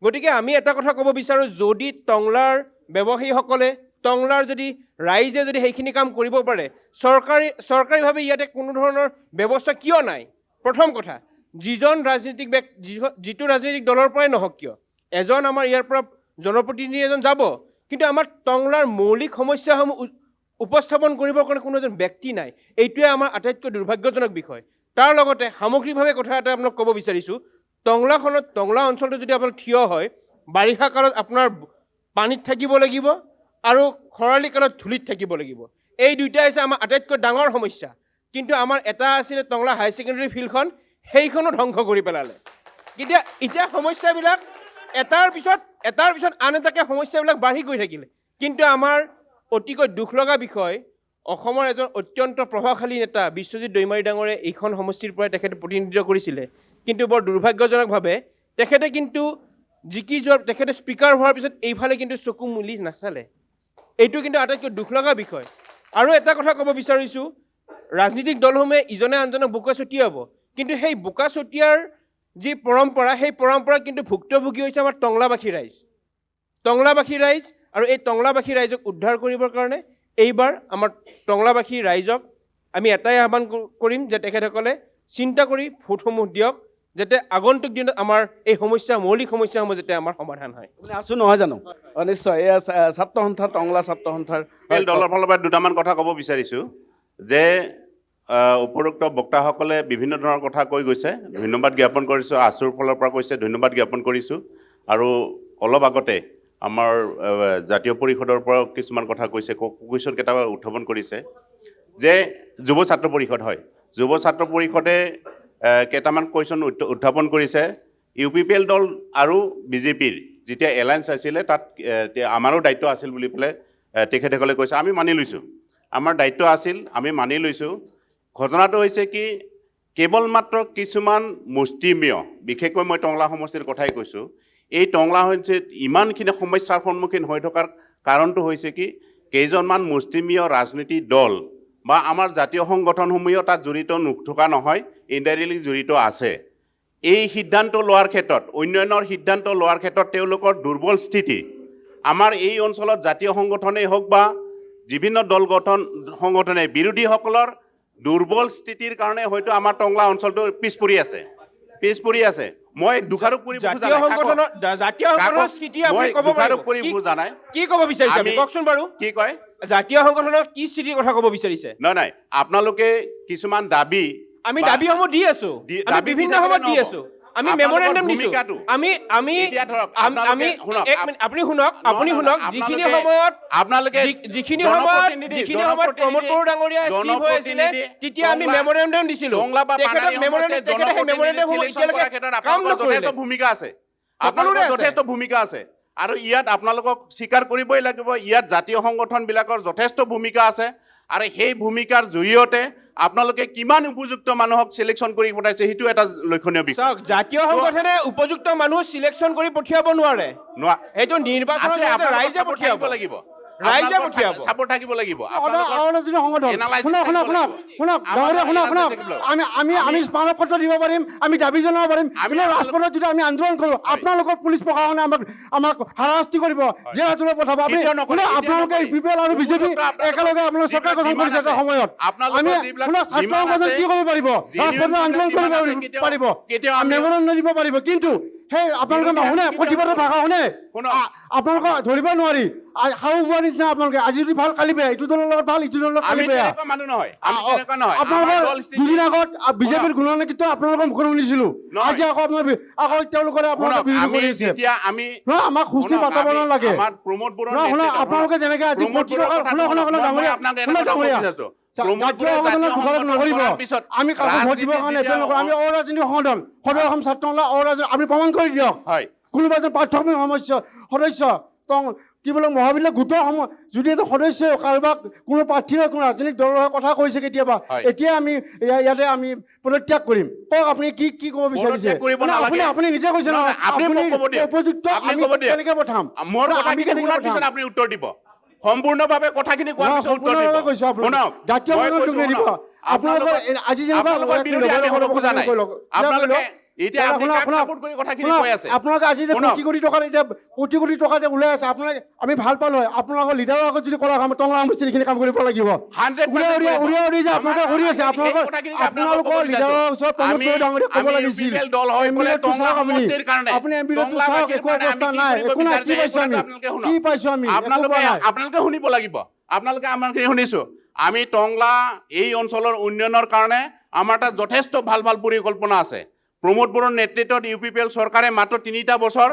গতিকে আমি এটা কথা ক'ব বিচাৰোঁ যদি টংলাৰ ব্যৱসায়ীসকলে টংলাৰ যদি ৰাইজে যদি সেইখিনি কাম কৰিব পাৰে চৰকাৰীভাৱে ইয়াতে কোনো ধৰণৰ ব্যৱস্থা কিয় নাই প্ৰথম কথা যিটো ৰাজনৈতিক দলৰ পৰাই নহওক কিয় এজন আমাৰ ইয়াৰ পৰা জনপ্ৰতিনিধি এজন যাব কিন্তু আমাৰ টংলাৰ মৌলিক সমস্যাসমূহ উপস্থাপন কৰিবৰ কাৰণে কোনো এজন ব্যক্তি নাই এইটোৱে আমাৰ আটাইতকৈ দুৰ্ভাগ্যজনক বিষয় তাৰ লগতে সামগ্ৰিকভাৱে কথা এটা আপোনাক ক'ব বিচাৰিছোঁ টংলা অঞ্চলটো যদি আপোনাৰ থিয় হয় বাৰিষা কালত আপোনাৰ পানীত থাকিব লাগিব আৰু খৰালি কালত ধূলিত থাকিব লাগিব এই দুইটা হৈছে আমাৰ আটাইতকৈ ডাঙৰ সমস্যা কিন্তু আমাৰ এটা আছিলে টংলা হাই ছেকেণ্ডেৰী ফিল্ডখন সেইখনো ধ্বংস কৰি পেলালে এতিয়া সমস্যাবিলাক এটাৰ পিছত আন এটাকৈ সমস্যাবিলাক বাঢ়ি গৈ থাকিলে কিন্তু আমাৰ অতিকৈ দুখ লগা বিষয় অসমৰ এজন অত্যন্ত প্ৰভাৱশালী নেতা বিশ্বজিৎ দৈমাৰী ডাঙৰে এইখন সমষ্টিৰ পৰাই তেখেতে প্ৰতিনিধিত্ব কৰিছিলে কিন্তু বৰ দুৰ্ভাগ্যজনকভাৱে তেখেতে কিন্তু তেখেতে স্পীকাৰ হোৱাৰ পিছত এইফালে কিন্তু চকু মুলি নাচালে এইটো কিন্তু আটাইতকৈ দুখ লগা বিষয় আৰু এটা কথা ক'ব বিচাৰিছোঁ ৰাজনৈতিক দলসমূহে ইজনে আনজনক বোকা ছটিয়াব কিন্তু সেই বোকা ছটিয়াৰ যি পৰম্পৰা সেই পৰম্পৰা কিন্তু ভুক্তভোগী হৈছে আমাৰ টংলাবাসী ৰাইজ আৰু এই টংলাবাসী ৰাইজক উদ্ধাৰ কৰিবৰ কাৰণে এইবাৰ আমাৰ টংলাবাসী ৰাইজক আমি এটাই আহ্বান কৰিম যে তেখেতসকলে চিন্তা কৰি ভোটসমূহ দিয়ক যাতে আগন্তুক দিনত আমাৰ এই মৌলিক সমস্যাসমূহ যাতে আমাৰ সমাধান হয় আছোঁ নহয় জানো নিশ্চয় এয়া ছাত্ৰ সন্থা টংলা ছাত্ৰ সন্থাৰ দলৰ ফালৰ পৰা দুটামান কথা ক'ব বিচাৰিছোঁ যে উপৰোক্ত বক্তাসকলে বিভিন্ন ধৰণৰ কথা কৈ গৈছে ধন্যবাদ জ্ঞাপন কৰিছোঁ আছুৰ ফালৰ পৰা কৈছে ধন্যবাদ জ্ঞাপন কৰিছোঁ আৰু অলপ আগতে আমাৰ জাতীয় পৰিষদৰ পৰাও কিছুমান কথা কৈছে কুৱেশ্যন কেইটামান উত্থাপন কৰিছে যে যুৱ ছাত্ৰ পৰিষদ হয় যুৱ ছাত্ৰ পৰিষদে কেইটামান কুৱেশ্যন উত্থাপন কৰিছে UPPL দল আৰু বিজেপিৰ যেতিয়া এলায়েন্স আছিলে তাত আমাৰো দায়িত্ব আছিল বুলি পেলাই তেখেতসকলে কৈছে আমি মানি লৈছোঁ আমাৰ দায়িত্ব আছিল আমি মানি লৈছোঁ ঘটনাটো হৈছে কি কেৱল মাত্ৰ কিছুমান মুষ্টিমেয় বিশেষকৈ মই টংলা সমষ্টিৰ কথাই কৈছোঁ এই টংলা হৈছে ইমানখিনি সমস্যাৰ সন্মুখীন হৈ থকাৰ কাৰণটো হৈছে কি কেইজনমান মুষ্টিমেয় ৰাজনীতি দল বা আমাৰ জাতীয় সংগঠনসমূহেও তাত জড়িত থকা নহয় ইনডাইৰেক্টলি জড়িত আছে এই সিদ্ধান্ত লোৱাৰ ক্ষেত্ৰত অন্যান্যৰ সিদ্ধান্ত লোৱাৰ ক্ষেত্ৰত তেওঁলোকৰ দুৰ্বল স্থিতি আমাৰ এই অঞ্চলত জাতীয় সংগঠনেই হওক বা বিভিন্ন সংগঠনে বিৰোধীসকলৰ দুৰ্বল স্থিতিৰ কাৰণে হয়তো আমাৰ টংলা অঞ্চলটো পিছ পৰি আছে মই দোষাৰোপ কৰি বুজা নাই কি ক'ব বিচাৰিছে কওকচোন বাৰু কি কয় জাতীয় সংগঠনৰ কি স্থিতিৰ কথা ক'ব বিচাৰিছে নাই আপোনালোকে কিছুমান দাবী আমি দাবীসমূহ দি আছো আমি বিভিন্ন সময়ত দি আছো আমি মেমৰেণ্ডাম দিছো আপুনি শুনক যিখিনি সময়ত প্ৰমোদ বড়ো ডাঙৰীয়া চিফ হৈ আছিলে তেতিয়া আমি মেমৰেণ্ডাম দিছিলো যথেষ্ট ভূমিকা আছে আৰু ইয়াত আপোনালোকক স্বীকাৰ কৰিবই লাগিব ইয়াত জাতীয় সংগঠনবিলাকৰ যথেষ্ট ভূমিকা আছে আৰু সেই ভূমিকাৰ জৰিয়তে আপোনালোকে কিমান উপযুক্ত মানুহক সিলেকশন কৰি পঠাইছে সেইটো এটা লক্ষণীয় বিষয় জাতীয় সংগঠনে উপযুক্ত মানুহ সিলেকশন কৰি পঠিয়াব নোৱাৰে এইটো নিৰ্বাচনত ৰাইজে পঠিয়াব লাগিব সাপোৰ্ট থাকিব লাগিব আমি স্মাৰকপত্ৰ দিব পাৰিম আমি দাবী জনাব পাৰিম ৰাজপথত যদি আমি আন্দোলন কৰোঁ আপোনালোকৰ পুলিচ প্ৰশাসনে আমাক হাৰাশাস্তি কৰিব জেল হাজতলৈ পঠাব আপোনালোকে UPPL আৰু বিজেপি একেলগে আপোনালোকে চৰকাৰ গঠন কৰিছে এটা সময়ত আমি ছাত্ৰ সংগঠন কি কৰিব পাৰিব ৰাজপথত আন্দোলন কৰিব পাৰিব মেমৰেণ্ডাম দিব পাৰিব কিন্তু সেই আপোনালোকে শুনে প্ৰতিবাদৰ ভাষা শুনে আপোনালোকক ধৰিব নোৱাৰি হাও হোৱাৰ নিচিনা আপোনালোকে আজি যদি ভাল কালি বেয়া ইটো দলৰ লগত ভাল ইটো দলৰ লগত কালি বেয়া আপোনালোকৰ দুদিন আগত বিজেপিৰ গুণানুকীৰ্ত আপোনালোকৰ মুখত শুনিছিলো আজি আকৌ তেওঁলোকে আপোনালোকে বিৰোধী কৰি আছে আমাক সুস্থিৰ বাতাবৰণ লাগে আপোনালোকে যেনেকে আজি আমি ভোট দিবৰ কাৰণে আমি অৰাজনৈতিক সংগঠন সদৌ অসম ছাত্ৰ সংঘ আমি প্ৰমাণ কৰি দিয়ক কোনোবা এজন প্ৰাথমিক সদস্য কি বোলে মহাবিদ্যালয় গোটৰ যদি এটা সদস্য কাৰোবাক কোনো প্ৰাৰ্থীৰ কোনো ৰাজনৈতিক দলৰ কথা কৈছে কেতিয়াবা এতিয়া আমি ইয়াতে আমি পদত্যাগ কৰিম কওক আপুনি কি কি ক'ব বিচাৰিছে আপুনি নিজে কৈছে নহয় আপুনি উপযুক্ত আমি কেনেকৈ পঠাম মোৰ কথাখিনি শুনাৰ পিছত আপুনি উত্তৰ দিব সম্পূৰ্ণভাৱে কথাখিনি কোৱাৰ পিছত উত্তৰ দিব শুনক জাতীয় মনোযোগ নিদিব আপোনালোকৰ আজি যেনেকুৱা আপোনালোকে এতিয়া আপোনালোকে আজি যে কোটি কোটি টকাৰ এতিয়া কোটি কোটি টকা যে ওলাই আছে আপোনালোকে আমি ভাল পালো হয় আপোনালোকৰ লিডাৰৰ আগত যদি কৰা কাম টংলা সমষ্টিৰ এইখিনি কাম কৰিব লাগিব উৰি যে আপোনালোকে কৰি আছে আপোনালোকৰ লিডাৰৰ ওচৰত প্ৰমোদ বড়ো ডাঙৰীয়াক ক'ব লাগিছিল আপুনি এমপিটো চাওক একো অৱস্থা নাই একো নাই কি পাইছো আমি আপোনালোকে শুনিব লাগিব আপোনালোকে আমাৰখিনি শুনিছো আমি টংলা এই অঞ্চলৰ উন্নয়নৰ কাৰণে আমাৰ তাত যথেষ্ট ভাল ভাল পৰিকল্পনা আছে প্ৰমোদ বড়োৰ নেতৃত্বত UPPL চৰকাৰে মাত্ৰ 3টা বছৰ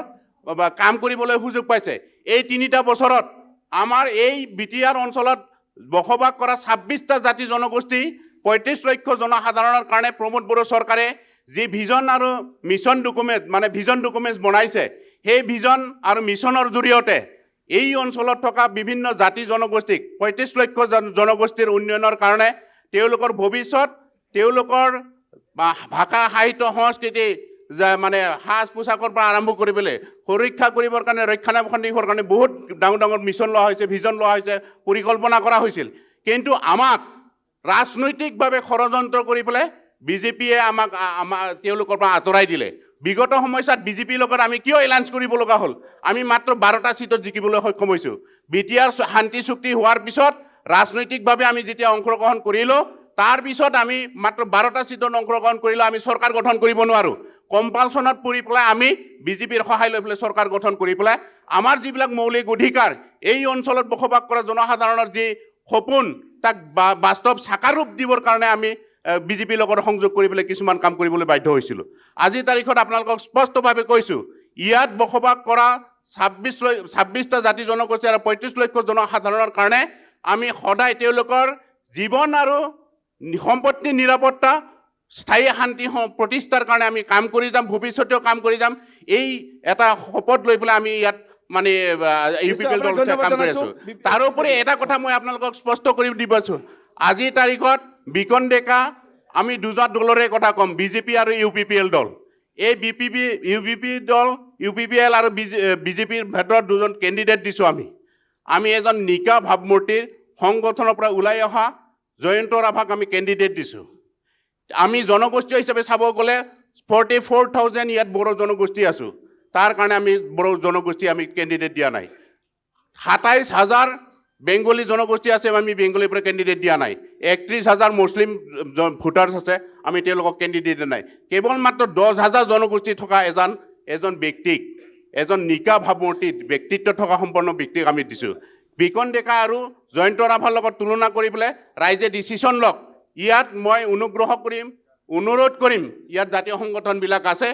কাম কৰিবলৈ সুযোগ পাইছে এই 3টা বছৰত আমাৰ এই BTR অঞ্চলত বসবাস কৰা 26টা জাতি জনগোষ্ঠী 35 লক্ষ জনসাধাৰণৰ কাৰণে প্ৰমোদ বড়ো চৰকাৰে যি ভিজন আৰু মিছন ডকুমেণ্ট মানে ভিজন ডকুমেণ্টছ বনাইছে সেই ভিজন আৰু মিছনৰ জৰিয়তে এই অঞ্চলত থকা বিভিন্ন জাতি জনগোষ্ঠীক 35 লক্ষ জনগোষ্ঠীৰ উন্নয়নৰ কাৰণে তেওঁলোকৰ ভৱিষ্যত তেওঁলোকৰ ভাষা সাহিত্য সংস্কৃতি মানে সাজ পোছাকৰ পৰা আৰম্ভ কৰি পেলাই সুৰক্ষা কৰিবৰ কাৰণে ৰক্ষণাবেক্ষণ দিবৰ কাৰণে বহুত ডাঙৰ ডাঙৰ মিছন লোৱা হৈছে ভিজন লোৱা হৈছে পৰিকল্পনা কৰা হৈছিল কিন্তু আমাক ৰাজনৈতিকভাৱে ষড়যন্ত্ৰ কৰি পেলাই বিজেপিয়ে আমাক তেওঁলোকৰ পৰা আঁতৰাই দিলে বিগত সময়ত বিজেপিৰ লগত আমি কিয় এলায়েন্স কৰিব লগা হ'ল আমি মাত্ৰ 12টা সিটত জিকিবলৈ সক্ষম হৈছোঁ BTR শান্তি চুক্তি হোৱাৰ পিছত ৰাজনৈতিকভাৱে আমি যেতিয়া অংশগ্ৰহণ কৰিলোঁ তাৰ পিছত আমি মাত্ৰ 12টা সিটত অংশগ্ৰহণ কৰিলোঁ আমি চৰকাৰ গঠন কৰিব নোৱাৰোঁ কম্পালচনত পৰি পেলাই আমি বিজেপিৰ সহায় লৈ পেলাই চৰকাৰ গঠন কৰি পেলাই আমাৰ যিবিলাক মৌলিক অধিকাৰ এই অঞ্চলত বসবাস কৰা জনসাধাৰণৰ যি সপোন তাক বাস্তৱ সাকাৰ ৰূপ দিবৰ কাৰণে আমি বিজেপিৰ লগত সংযোগ কৰি পেলাই কিছুমান কাম কৰিবলৈ বাধ্য হৈছিলোঁ আজি তাৰিখত আপোনালোকক স্পষ্টভাৱে কৈছোঁ ইয়াত বসবাস কৰা 26টা জাতি জনগোষ্ঠী আৰু 35 লক্ষ জনসাধাৰণৰ কাৰণে আমি সদায় তেওঁলোকৰ জীৱন আৰু সম্পত্তি নিৰাপত্তা স্থায়ী শান্তি প্ৰতিষ্ঠাৰ কাৰণে আমি কাম কৰি যাম ভৱিষ্যতেও কাম কৰি যাম এই এটা শপত লৈ পেলাই আমি ইয়াত মানে UPPL দল কাম কৰি আছোঁ তাৰোপৰি এটা কথা মই আপোনালোকক স্পষ্ট কৰি দিব আছোঁ আজি তাৰিখত বিকন ডেকা আমি দুটা দলৰে কথা ক'ম বিজেপি আৰু UPPL দল এই UPPL আৰু বিজেপিৰ ভিতৰত দুজন কেণ্ডিডেট দিছোঁ আমি এজন নিকা ভাৱমূৰ্তিৰ সংগঠনৰ পৰা ওলাই অহা জয়ন্ত ৰাভাক আমি কেণ্ডিডেট দিছোঁ আমি জনগোষ্ঠী হিচাপে চাব গ'লে 44,000 ইয়াত বড়ো জনগোষ্ঠী আছোঁ তাৰ কাৰণে আমি বড়ো জনগোষ্ঠী আমি কেণ্ডিডেট দিয়া নাই 27,000 বেংগলী জনগোষ্ঠী আছে আমি বেংগলীৰ পৰা কেণ্ডিডেট দিয়া নাই 31,000 মুছলিম ভোটাৰ্ছ আছে আমি তেওঁলোকক কেণ্ডিডেট দিয়া নাই কেৱল মাত্ৰ 10,000 জনগোষ্ঠী থকা এজন ব্যক্তিক এজন নিকা ভাৱমূৰ্তি ব্যক্তিত্ব থকা সম্পন্ন ব্যক্তিক আমি দিছোঁ বিকন ডেকা আৰু জয়ন্ত ৰাভাৰ লগত তুলনা কৰি পেলাই ৰাইজে ডিচিশ্যন লওক ইয়াত মই অনুগ্ৰহ কৰিম অনুৰোধ কৰিম ইয়াত জাতীয় সংগঠনবিলাক আছে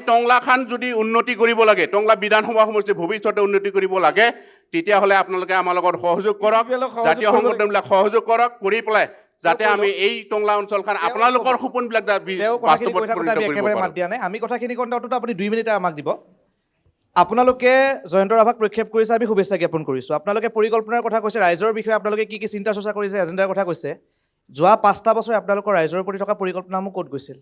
টংলাখান যদি উন্নতি কৰিব লাগে টংলা বিধানসভা সমষ্টিৰ ভৱিষ্যতে উন্নতি কৰিব লাগে তেতিয়াহ'লে আপোনালোকে আমাৰ লগত সহযোগ কৰক জাতীয় সংগঠনবিলাক সহযোগ কৰক কৰি পেলাই যাতে আমি এই টংলা অঞ্চলখন আপোনালোকৰ সপোনবিলাক বাস্তৱত পৰিণত কৰিব পাৰোঁ আমি কথাখিনি কওঁতে আপুনি 2 মিনিট আমাক দিব আপোনালোকে জয়ন্ত ৰাভাক প্ৰক্ষেপ কৰিছে আমি শুভেচ্ছা জ্ঞাপন কৰিছোঁ আপোনালোকে পৰিকল্পনাৰ কথা কৈছে ৰাইজৰ বিষয়ে আপোনালোকে কি কি চিন্তা চৰ্চা কৰিছে এজেণ্ডাৰ কথা কৈছে যোৱা 5টা বছৰ আপোনালোকৰ ৰাইজৰ প্ৰতি থকা পৰিকল্পনাসমূহ ক'ত গৈছিল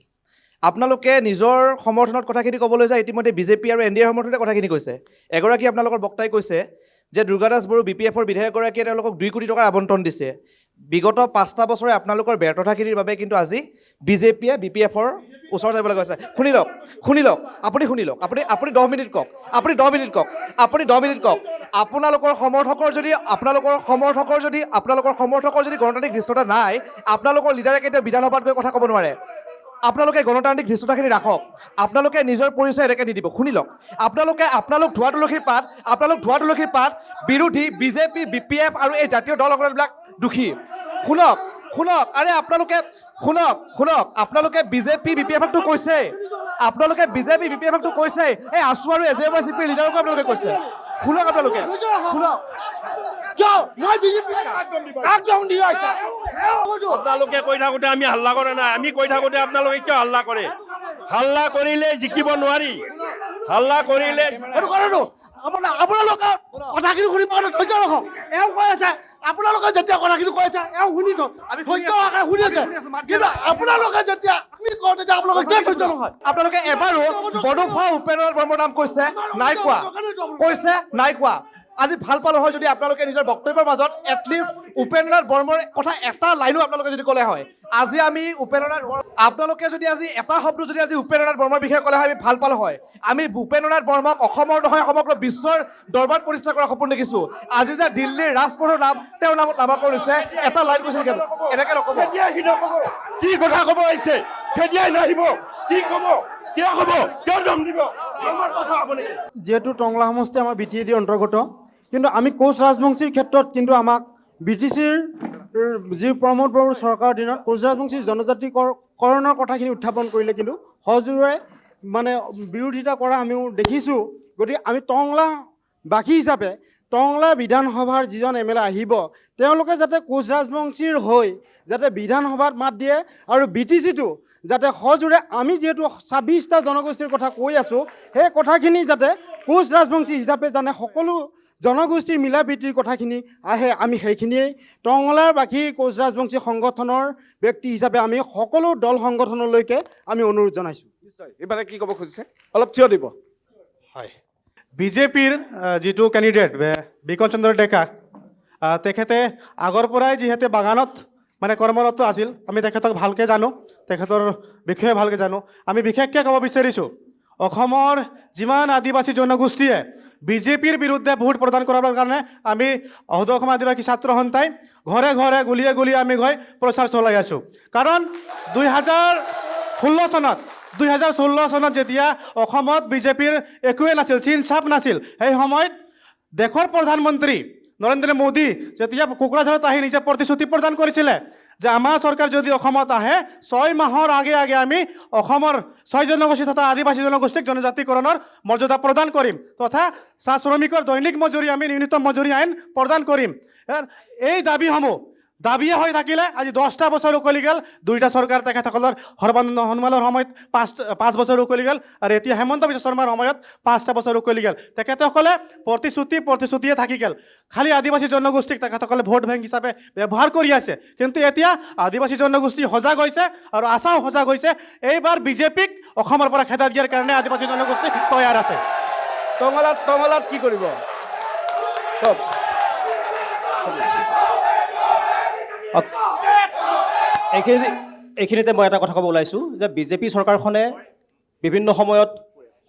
আপোনালোকে নিজৰ সমৰ্থনত কথাখিনি ক'বলৈ যায় ইতিমধ্যে বিজেপি আৰু NDAৰ সমৰ্থনতে কথাখিনি কৈছে এগৰাকী আপোনালোকৰ বক্তাই কৈছে যে দুৰ্গাদাস বড়ো BPFৰ বিধায়কগৰাকীয়ে তেওঁলোকক 2 কোটি টকাৰ আবণ্টন দিছে বিগত 5টা বছৰে আপোনালোকৰ ব্যৰ্থতাখিনিৰ বাবে কিন্তু আজি বিজেপিয়ে BPFৰ ওচৰত যাবলৈ কৈছে শুনি লওক আপুনি 10 মিনিট কওক আপুনি 10 মিনিট কওক আপোনালোকৰ সমৰ্থকৰ যদি গণতান্ত্ৰিক দৃষ্টতা নাই আপোনালোকৰ লিডাৰে কেতিয়াও বিধানসভাত গৈ কথা ক'ব নোৱাৰে আপোনালোকে গণতান্ত্ৰিক দৃষ্টতাখিনি ৰাখক আপোনালোকে নিজৰ পৰিচয় এনেকৈ নিদিব শুনি লওক আপোনালোক ধোৱা তুলসীৰ পাত বিৰোধী বিজেপি BPF আৰু এই জাতীয় দলবিলাক দোষী শুনক আৰে আপোনালোকে আপোনালোকে বিজেপি BPFকটো কৈছে এই আছু আৰু AJYCPৰ লিডাৰকো আপোনালোকে কৈছে শুনক আপোনালোকে আপোনালোকে কৈ থাকোঁতে আমি হাল্লা কৰা নাই আমি কৈ থাকোঁতে আপোনালোকে কিয় হাল্লা কৰে হাল্লা কৰিলে জিকিব নোৱাৰি হাল্লা কৰিলে আপোনালোকে কথাখিনি শুনিব কাৰণে ধৈৰ্য ৰাখক এওঁ কৈ আছে আপোনালোকে যেতিয়া কথাখিনি কৈ আছে এওঁ শুনি থওক আমি ধৈৰ্য আকাৰে শুনি আছে কিন্তু আপোনালোকে যেতিয়া আমি কওঁ তেতিয়া আপোনালোকে কিয় ধৈৰ্য নহয় আপোনালোকে এবাৰো বড়োফা উপেন্দ্ৰ বৰ্মাৰ নাম কৈছে নাই কোৱা কৈছে নাই কোৱা আজি ভাল পালো হয় যদি আপোনালোকে নিজৰ বক্তব্যৰ মাজত এটলিষ্ট উপেন্দ্ৰনাথ বৰ্মাৰ কথা এটা লাইনো আপোনালোকে যদি ক'লে হয় আজি আমি উপেন্দ্ৰনাথ আপোনালোকে যদি আজি এটা শব্দ যদি আজি উপেন্দ্ৰনাথ বৰ্মাৰ বিষয়ে ক'লে হয় আমি ভাল পালো হয় আমি উপেন্দ্ৰনাথ বৰ্মাক অসমৰ নহয় সমগ্ৰ বিশ্বৰ দৰবাৰত প্ৰতিষ্ঠা কৰাৰ সপোন দেখিছো আজি যে দিল্লীৰ ৰাজপথৰ নাম তেওঁৰ নামত নামাকৰণ হৈছে এটা লাইন কৈছে এনেকে নক'ব কি কথা ক'ব আহিছে খেদিয়াই নাহিব কি ক'ব কিয় ক'ব কিয় দম দিব আমাৰ কথা আপুনি যিহেতু টংলা সমষ্টি আমাৰ BTAD অন্তৰ্গত কিন্তু আমি কোচ ৰাজবংশীৰ ক্ষেত্ৰত কিন্তু আমাক BTCৰ যি প্ৰমোদ বড়োৰ চৰকাৰৰ দিনত কোচ ৰাজবংশীৰ জনজাতিকৰণৰ কথাখিনি উত্থাপন কৰিলে কিন্তু সজোৰে মানে বিৰোধিতা কৰা আমিও দেখিছোঁ গতিকে আমি টংলাবাসী হিচাপে টংলাৰ বিধানসভাৰ যিজন MLA আহিব তেওঁলোকে যাতে কোচ ৰাজবংশীৰ হৈ যাতে বিধানসভাত মাত দিয়ে আৰু BTCটো যাতে সজোৰে আমি যিহেতু 26টা জনগোষ্ঠীৰ কথা কৈ আছোঁ সেই কথাখিনি যাতে কোচ ৰাজবংশী হিচাপে জানে সকলো জনগোষ্ঠীৰ মিলা প্ৰীতিৰ কথাখিনি আহে আমি সেইখিনিয়েই টংলাৰবাসী কোচ ৰাজবংশী সংগঠনৰ ব্যক্তি হিচাপে আমি সকলো দল সংগঠনলৈকে আমি অনুৰোধ জনাইছোঁ নিশ্চয় এইবাৰে কি ক'ব খুজিছে অলপ থিয় দিব হয় বিজেপিৰ যিটো কেণ্ডিডেট বিকল চন্দ্ৰ ডেকা তেখেতে আগৰ পৰাই যিহেতু বাগানত মানে কৰ্মৰত আছিল আমি তেখেতক ভালকৈ জানো তেখেতৰ বিষয়ে ভালকৈ জানো আমি বিশেষকৈ ক'ব বিচাৰিছোঁ অসমৰ যিমান আদিবাসী জনগোষ্ঠীয়ে বিজেপিৰ বিৰুদ্ধে ভোট প্ৰদান কৰাৰ কাৰণে আমি অহদ অসম আদিবাসী ছাত্ৰ সন্থাই ঘৰে ঘৰে গুলিয়ে গুলিয়ে আমি গৈ প্ৰচাৰ চলাই আছোঁ কাৰণ 2016 চনত যেতিয়া অসমত বিজেপিৰ একোৱে নাছিল চিন চাপ নাছিল সেই সময়ত দেশৰ প্ৰধানমন্ত্ৰী নৰেন্দ্ৰ মোদী যেতিয়া কোকৰাঝাৰত আহি নিজে প্ৰতিশ্ৰুতি প্ৰদান কৰিছিলে যে আমাৰ চৰকাৰ যদি অসমত আহে 6 মাহৰ আগে আগে আমি অসমৰ 6 জনগোষ্ঠী তথা আদিবাসী জনগোষ্ঠীক জনজাতিকৰণৰ মৰ্যাদা প্ৰদান কৰিম তথা চাহ শ্ৰমিকৰ দৈনিক মজুৰি আমি ন্যূনতম মজুৰি আইন প্ৰদান কৰিম এই দাবীসমূহ দাবীয়ে হৈ থাকিলে আজি 10টা বছৰ উকলি গ'ল 2টা চৰকাৰ তেখেতসকলৰ সৰ্বানন্দ সোণোৱালৰ সময়ত 5 বছৰ উকলি গ'ল আৰু এতিয়া হেমন্ত বিশ্ব শৰ্মাৰ সময়ত 5টা বছৰ উকলি গ'ল তেখেতসকলে প্ৰতিশ্ৰুতিয়ে থাকি গ'ল খালি আদিবাসী জনগোষ্ঠীক তেখেতসকলে ভোট বেংক হিচাপে ব্যৱহাৰ কৰি আছে কিন্তু এতিয়া আদিবাসী জনগোষ্ঠী সজাগ হৈছে আৰু আশাও সজাগ হৈছে এইবাৰ বিজেপিক অসমৰ পৰা খেদা দিয়াৰ কাৰণে আদিবাসী জনগোষ্ঠী তৈয়াৰ আছে টংলাত কি কৰিব কওক এইখিনিতে মই এটা কথা ক'ব ওলাইছোঁ যে বিজেপি চৰকাৰখনে বিভিন্ন সময়ত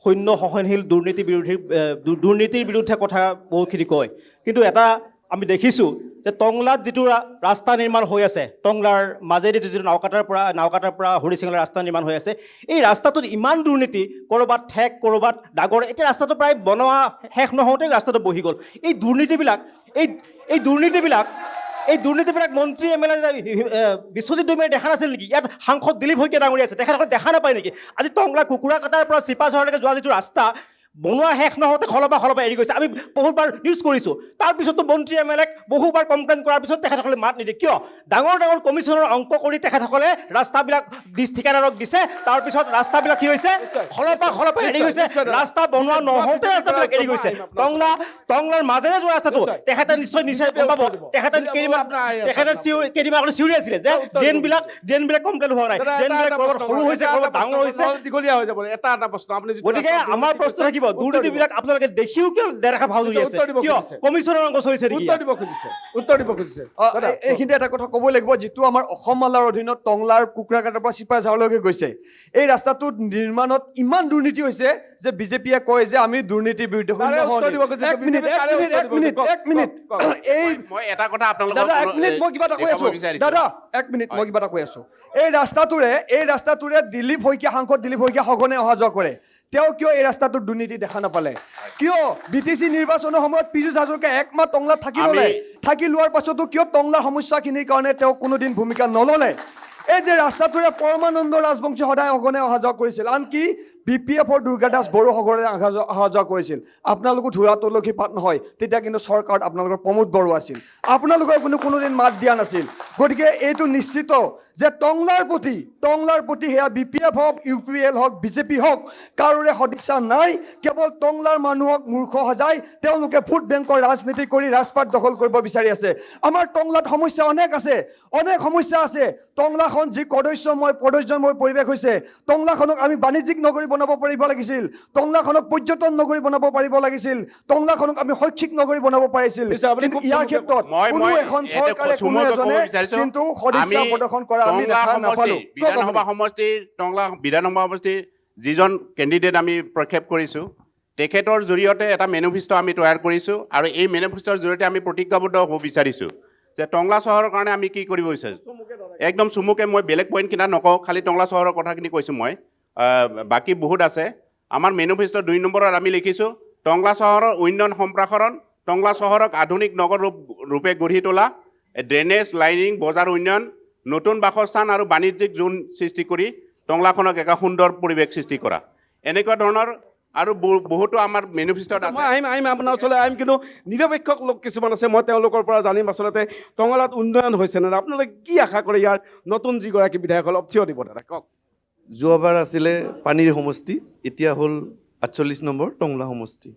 শূন্য সহনশীল দুৰ্নীতিৰ বিৰুদ্ধে কথা বহুখিনি কয় কিন্তু এটা আমি দেখিছোঁ যে টংলাত যিটো ৰাস্তা নিৰ্মাণ হৈ আছে টংলাৰ মাজেদি যিটো নাওকাটাৰ পৰা হৰিচিঙলৈ ৰাস্তা নিৰ্মাণ হৈ আছে এই ৰাস্তাটোত ইমান দুৰ্নীতি ক'ৰবাত ঠেক ক'ৰবাত ডাগৰ এতিয়া ৰাস্তাটো প্ৰায় বনোৱা শেষ নহওঁতে ৰাস্তাটো বহি গ'ল এই দুৰ্নীতিবিলাক মন্ত্ৰী MLA বিশ্বজিৎ দৈমাৰীয়ে দেখা নাছিল নেকি ইয়াত সাংসদ দিলীপ শইকীয়া ডাঙৰীয়া আছে তেখেতসকলে দেখা নাপায় নেকি আজি টংলা কুকুৰাকাটাৰ পৰা চিপাঝাৰলৈকে যোৱা যিটো ৰাস্তা বনোৱা শেষ নহওঁতে খলবা এৰি গৈছে আমি বহুতবাৰ নিউজ কৰিছোঁ তাৰপিছতো মন্ত্ৰী MLAক বহুবাৰ কমপ্লেইন কৰাৰ পিছত তেখেতসকলে মাত নিদিয়ে কিয় ডাঙৰ কমিশ্যনৰ অংক কৰি তেখেতসকলে ৰাস্তাবিলাক ঠিকাদাৰক দিছে তাৰপিছত ৰাস্তাবিলাক কি হৈছে খলবা এৰি গৈছে ৰাস্তা বনোৱা নহওঁতে ৰাস্তাবিলাক এৰি গৈছে টংলাৰ মাজেৰে যোৱা ৰাস্তাটো তেখেতে নিশ্চয় গম পাব তেখেতে কেইদিনমান আগতে চিঞৰি আছিলে যে ড্ৰেইনবিলাক কমপ্লেইন হোৱা নাই ড্ৰেইনবিলাক ক'ৰবাত সৰু হৈছে ক'ৰবাত ডাঙৰ হৈছে দীঘলীয়া হৈ যাব এটা প্ৰশ্ন আপুনি গতিকে আমাৰ প্ৰশ্ন থাকিব দুৰ্নীতিবিলাক আপোনালোকে দেখিও কিয় দেখা ভাও ধৰি আছে কিয় কমিশ্যনৰ অংগ চলিছে নেকি উত্তৰ দিব খুজিছে এইখিনিতে এটা কথা ক'বই লাগিব যিটো আমাৰ অসম মালাৰ অধীনত টংলাৰ কুকুৰাকাটাৰ পৰা চিপাঝাৰলৈকে গৈছে এই ৰাস্তাটো নিৰ্মাণত ইমান দুৰ্নীতি হৈছে যে বিজেপিয়ে কয় যে আমি দুৰ্নীতিৰ বিৰুদ্ধে এই ৰাস্তাটোৰে দিলীপ শইকীয়া সাংসদ দিলীপ শইকীয়া সঘনে অহা যোৱা কৰে তেওঁ কিয় এই ৰাস্তাটোৰ দুৰ্নীতি দেখা নাপালে কিয় BTC নিৰ্বাচনৰ সময়ত পীযুষ হাজৰিকা একমাহ টংলাত থাকি লোৱাৰ পাছতো কিয় টংলাৰ সমস্যাখিনিৰ কাৰণে তেওঁ কোনোদিন ভূমিকা নল'লে এই যে ৰাস্তাটোৰে পৰমানন্দ ৰাজবংশী সদায় সঘনে অহা যোৱা কৰিছিল, আনকি BPFৰ দুৰ্গা দাস বড়োসকলে অহা যোৱা কৰিছিল। আপোনালোকো ধোৰা তুলসী পাত নহয়, তেতিয়া কিন্তু চৰকাৰত আপোনালোকৰ প্ৰমোদ বড়ো আছিল, আপোনালোকৰ কোনোদিন মাত দিয়া নাছিল। গতিকে এইটো নিশ্চিত যে টংলাৰ প্ৰতি সেয়া BPF হওক, UPL হওক, BJP হওক, কাৰোৰে সদিচ্ছা নাই। কেৱল টংলাৰ মানুহক মূৰ্খ সজাই তেওঁলোকে ভোট বেংকৰ ৰাজনীতি কৰি ৰাজপাট দখল কৰিব বিচাৰি আছে। আমাৰ টংলাত সমস্যা অনেক সমস্যা আছে। টংলাখন যি কদৰ্যময় পৰিৱেশ হৈছে, টংলাখনক আমি বাণিজ্যিক নগৰী বনাব পাৰিব লাগিছিল, টংলাখনক পৰ্যটন নগৰী বনাব পাৰিব লাগিছিল, টংলাখনক আমি শৈক্ষিক নগৰী বনাব পাৰিছিল। কিন্তু ইয়াৰ ক্ষেত্ৰত কোনো এখন চৰকাৰে কোনো এজনে কিন্তু সদিচ্ছা প্ৰদৰ্শন কৰা আমি দেখা নাপালো। বিধানসভা সমষ্টিৰ টংলা বিধানসভা সমষ্টিৰ যিজন কেণ্ডিডেট আমি প্ৰক্ষেপ কৰিছোঁ, তেখেতৰ জৰিয়তে এটা মেনিফেষ্টো আমি তৈয়াৰ কৰিছোঁ, আৰু এই মেনিফেষ্টোৰ জৰিয়তে আমি প্ৰতিজ্ঞাবদ্ধ হ'ব বিচাৰিছোঁ যে টংলা চহৰৰ কাৰণে আমি কি কৰিব বিচাৰিছোঁ। একদম চমুকে মই বেলেগ পইণ্ট কিনা নকওঁ, খালি টংলা চহৰৰ কথাখিনি কৈছোঁ মই, বাকী বহুত আছে। আমাৰ মেনিফেষ্টো 2 নম্বৰত আমি লিখিছোঁ, টংলা চহৰৰ উন্নয়ন সম্প্ৰসাৰণ, টংলা চহৰক আধুনিক নগৰ ৰূপে গঢ়ি তোলা, ড্ৰেনেজ, লাইনিং, বজাৰ উন্নয়ন, নতুন বাসস্থান আৰু বাণিজ্যিক জোন সৃষ্টি কৰি টংলাখনক এক সুন্দৰ পৰিৱেশ সৃষ্টি কৰা। এনেকুৱা ধৰণৰ আৰু বহুতো আমাৰ মেনিফেষ্টোত আছে। মই আহিম আপোনাৰ ওচৰলৈ আহিম, কিন্তু নিৰপেক্ষ লোক কিছুমান আছে, মই তেওঁলোকৰ পৰা জানিম আচলতে টংলাত উন্নয়ন হৈছে নে নাই। আপোনালোকে কি আশা কৰে ইয়াৰ নতুন যিগৰাকী বিধায়ক অলপ থিয় দিব দাদা, কওক। যোৱাবাৰ আছিলে পানীৰ সমষ্টি, এতিয়া হ'ল 48 নম্বৰ টংলা সমষ্টি।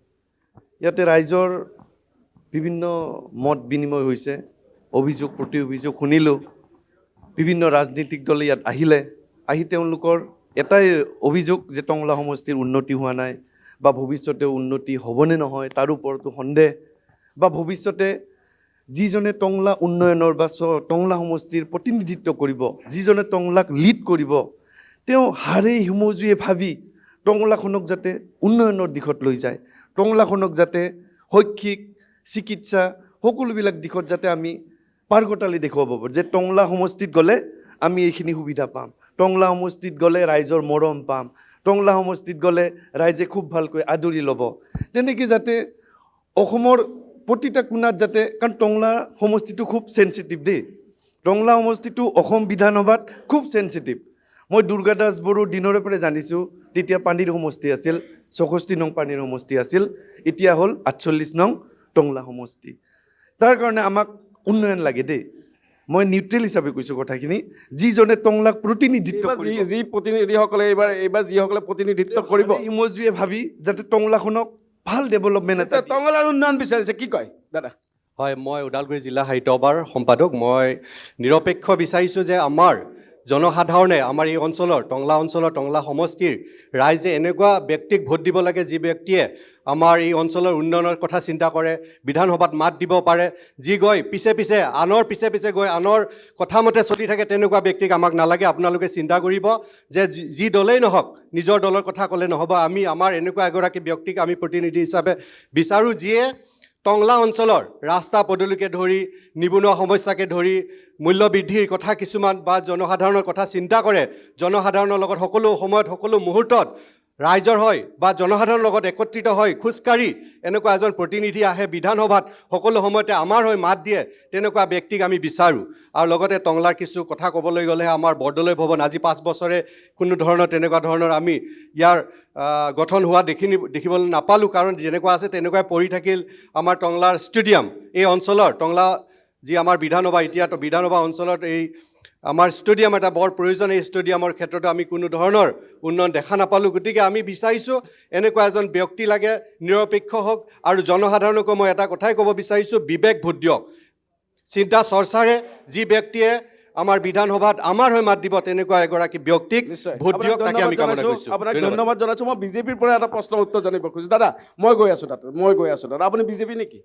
ইয়াতে ৰাইজৰ বিভিন্ন মত বিনিময় হৈছে, অভিযোগ প্ৰতি অভিযোগ শুনিলোঁ। বিভিন্ন ৰাজনৈতিক দলে ইয়াত আহি তেওঁলোকৰ এটাই অভিযোগ যে টংলা সমষ্টিৰ উন্নতি হোৱা নাই, বা ভৱিষ্যতে উন্নতি হ'বনে নহয় তাৰ ওপৰতো সন্দেহ, বা ভৱিষ্যতে যিজনে টংলা উন্নয়নৰ বা টংলা সমষ্টিৰ প্ৰতিনিধিত্ব কৰিব, যিজনে টংলাক লিড কৰিব, তেওঁ হাড়ে হিমজুৱে ভাবি টংলাখনক যাতে উন্নয়নৰ দিশত লৈ যায়, টংলাখনক যাতে শৈক্ষিক, চিকিৎসা সকলোবিলাক দিশত যাতে আমি পাৰ্গতালি দেখুৱাব পাৰোঁ যে টংলা সমষ্টিত গ'লে আমি এইখিনি সুবিধা পাম, টংলা সমষ্টিত গ'লে ৰাইজৰ মৰম পাম, টংলা সমষ্টিত গ'লে ৰাইজে খুব ভালকৈ আদৰি ল'ব। তেনেকৈ যাতে অসমৰ প্ৰতিটা কোণাত যাতে, কাৰণ টংলা সমষ্টিটো খুব চেঞ্চিটিভ দেই, টংলা সমষ্টিটো অসম বিধানসভাত খুব চেঞ্চিটিভ। মই দুৰ্গা দাস বড়োৰ দিনৰে পৰা জানিছোঁ, তেতিয়া পানীৰ সমষ্টি আছিল, 64 নং পানীৰ সমষ্টি আছিল, এতিয়া হ'ল 48 নং টংলা সমষ্টি। তাৰ কাৰণে আমাক উন্নয়ন লাগে দেই, মই নিউট্ৰেল হিচাপে কৈছোঁ কথাখিনি। যিজনে টংলাক প্ৰতিনিধিত্ব যি প্ৰতিনিধিসকলে এইবাৰ যিসকলে প্ৰতিনিধিত্ব কৰিব, ইমজুৱে ভাবি যাতে টংলাখনক ভাল ডেভেলপমেণ্ট এটা টংলাৰ উন্নয়ন বিচাৰিছে, কি কয় দাদা? হয়, মই ওদালগুৰি জিলা সাহিত্য সভাৰ সম্পাদক। মই নিৰপেক্ষ বিচাৰিছোঁ যে আমাৰ জনসাধাৰণে, আমাৰ এই অঞ্চলৰ টংলা সমষ্টিৰ ৰাইজে এনেকুৱা ব্যক্তিক ভোট দিব লাগে যি ব্যক্তিয়ে আমাৰ এই অঞ্চলৰ উন্নয়নৰ কথা চিন্তা কৰে, বিধানসভাত মাত দিব পাৰে, যি গৈ আনৰ পিছে গৈ আনৰ কথা মতে চলি থাকে, তেনেকুৱা ব্যক্তিক আমাক নালাগে। আপোনালোকে চিন্তা কৰিব যে যি দলেই নহওক নিজৰ দলৰ কথা ক'লে নহ'ব, আমি আমাৰ এনেকুৱা এগৰাকী ব্যক্তিক আমি প্ৰতিনিধি হিচাপে বিচাৰোঁ, যিয়ে টংলা অঞ্চলৰ ৰাস্তা পদূলিকে ধৰি, নিবনুৱা সমস্যাকে ধৰি, মূল্য বৃদ্ধিৰ কথা কিছুমান বা জনসাধাৰণৰ কথা চিন্তা কৰে, জনসাধাৰণৰ লগত সকলো সময়ত সকলো মুহূৰ্তত ৰাইজৰ হয় বা জনসাধাৰণৰ লগত একত্ৰিত হৈ খোজকাঢ়ি এনেকুৱা এজন প্ৰতিনিধি আহে বিধানসভাত, সকলো সময়তে আমাৰ হৈ মাত দিয়ে, তেনেকুৱা ব্যক্তিক আমি বিচাৰোঁ। আৰু লগতে টংলাৰ কিছু কথা ক'বলৈ গ'লে আমাৰ বৰদলৈ ভৱন আজি 5 বছৰে কোনো ধৰণৰ তেনেকুৱা ধৰণৰ আমি ইয়াৰ গঠন হোৱা দেখিবলৈ নাপালোঁ, কাৰণ যেনেকুৱা আছে তেনেকুৱাই পৰি থাকিল। আমাৰ টংলাৰ ষ্টেডিয়াম, এই অঞ্চলৰ টংলা যি আমাৰ বিধানসভা, এতিয়াতো বিধানসভা অঞ্চলত এই আমাৰ ষ্টেডিয়াম এটা বৰ প্ৰয়োজন, এই ষ্টেডিয়ামৰ ক্ষেত্ৰতো আমি কোনো ধৰণৰ উন্নয়ন দেখা নাপালোঁ। গতিকে আমি বিচাৰিছোঁ এনেকুৱা এজন ব্যক্তি লাগে, নিৰপেক্ষ হওক, আৰু জনসাধাৰণকো মই এটা কথাই ক'ব বিচাৰিছোঁ, বিবেক ভোট দিয়ক, চিন্তা চৰ্চাৰে যি ব্যক্তিয়ে আমাৰ বিধানসভাত আমাৰ হৈ মাত দিব, তেনেকুৱা এগৰাকী ব্যক্তিক ভোট দিয়ক, তাকে আমি কামনা কৰিছোঁ। আপোনাক ধন্যবাদ জনাইছোঁ। মই বিজেপিৰ পৰা এটা প্ৰশ্নৰ উত্তৰ জানিব খুজিছোঁ। দাদা, মই গৈ আছোঁ দাদা, আপুনি বিজেপি নেকি?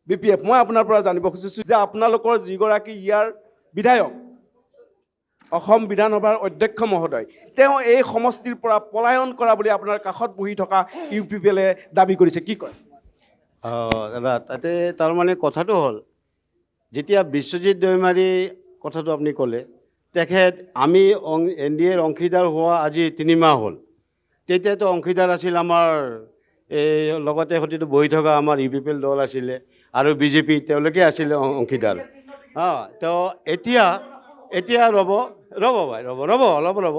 BPF। মই আপোনাৰ পৰা জানিব খুজিছোঁ যে আপোনালোকৰ যিগৰাকী ইয়াৰ বিধায়ক, অসম বিধানসভাৰ অধ্যক্ষ মহোদয়, তেওঁ এই সমষ্টিৰ পৰা পলায়ন কৰা বুলি আপোনাৰ কাষত বহি থকা UPPL দাবী কৰিছে, কি কয়? দাদা, তাতে তাৰমানে কথাটো হ'ল, যেতিয়া বিশ্বজিৎ দৈমাৰী কথাটো আপুনি ক'লে, তেখেত আমি NDAৰ অংশীদাৰ হোৱা আজি 3 মাহ হ'ল। তেতিয়াতো অংশীদাৰ আছিল আমাৰ এই লগতে সৈতে বহি থকা আমাৰ UPPL দল আছিলে, আৰু BJP তেওঁলোকে আছিলে অংশীদাৰ। তো এতিয়া এতিয়া ৰ'ব ভাই অলপ ৰ'ব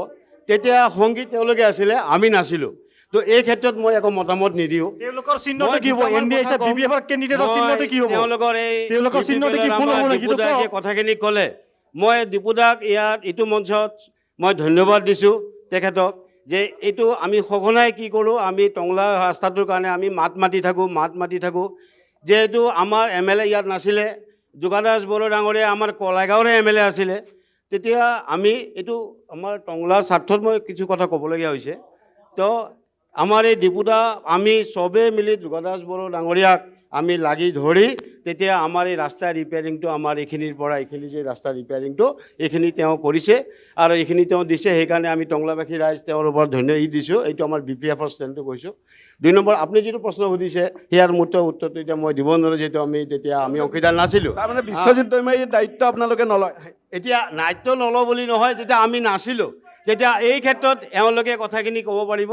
তেতিয়া সংগী তেওঁলোকে আছিলে আমি নাছিলোঁ তো এই ক্ষেত্ৰত মই একো মতামত নিদিওঁ তেওঁলোকৰ চিহ্নটো কি হ'ব এনডিএ হিচাপে বিবিএফৰ কেণ্ডিডেটৰ চিহ্নটো কি হ'ব তেওঁলোকৰ এই তেওঁলোকৰ চিহ্নটো কি ভুল হ'ব নেকি দীপুদাই যে কথাখিনি ক'লে মই দীপুদাক ইয়াত এইটো মঞ্চত মই ধন্যবাদ দিছোঁ তেখেতক যে এইটো আমি সঘনাই কি কৰোঁ আমি টংলা ৰাস্তাটোৰ কাৰণে আমি মাত মাতি থাকোঁ যিহেতু আমাৰ MLA ইয়াত নাছিলে যোগাদাস বড়ো ডাঙৰীয়া আমাৰ কলাইগাঁৱৰে MLA আছিলে তেতিয়া আমি এইটো আমাৰ টংলাৰ স্বাৰ্থত মই কিছু কথা ক'বলগীয়া হৈছে তো আমাৰ এই দীপুদা আমি চবেই মিলি যোগাদাস বড়ো ডাঙৰীয়াক আমি লাগি ধৰি তেতিয়া আমাৰ এই ৰাস্তা ৰিপেয়াৰিংটো আমাৰ এইখিনিৰ পৰা এইখিনি যে ৰাস্তা ৰিপেয়াৰিংটো এইখিনি তেওঁ কৰিছে আৰু এইখিনি তেওঁ দিছে সেইকাৰণে আমি টংলাবাসী ৰাইজ তেওঁৰ ওপৰত ধন্যবাদ দিছোঁ এইটো আমাৰ BPFৰ ষ্টেণ্ডটো কৈছোঁ 2 নম্বৰ আপুনি যিটো প্ৰশ্ন সুধিছে সেয়াৰ উত্তৰটো এতিয়া মই দিব নোৱাৰোঁ যিহেতু তেতিয়া আমি অংশীদাৰ নাছিলোঁ তাৰমানে বিশ্বজিৎ দৈমাৰীৰ দায়িত্ব আপোনালোকে নলয় এতিয়া দায়িত্ব নলওঁ বুলি নহয় তেতিয়া আমি নাছিলোঁ তেতিয়া এই ক্ষেত্ৰত এওঁলোকে কথাখিনি ক'ব পাৰিব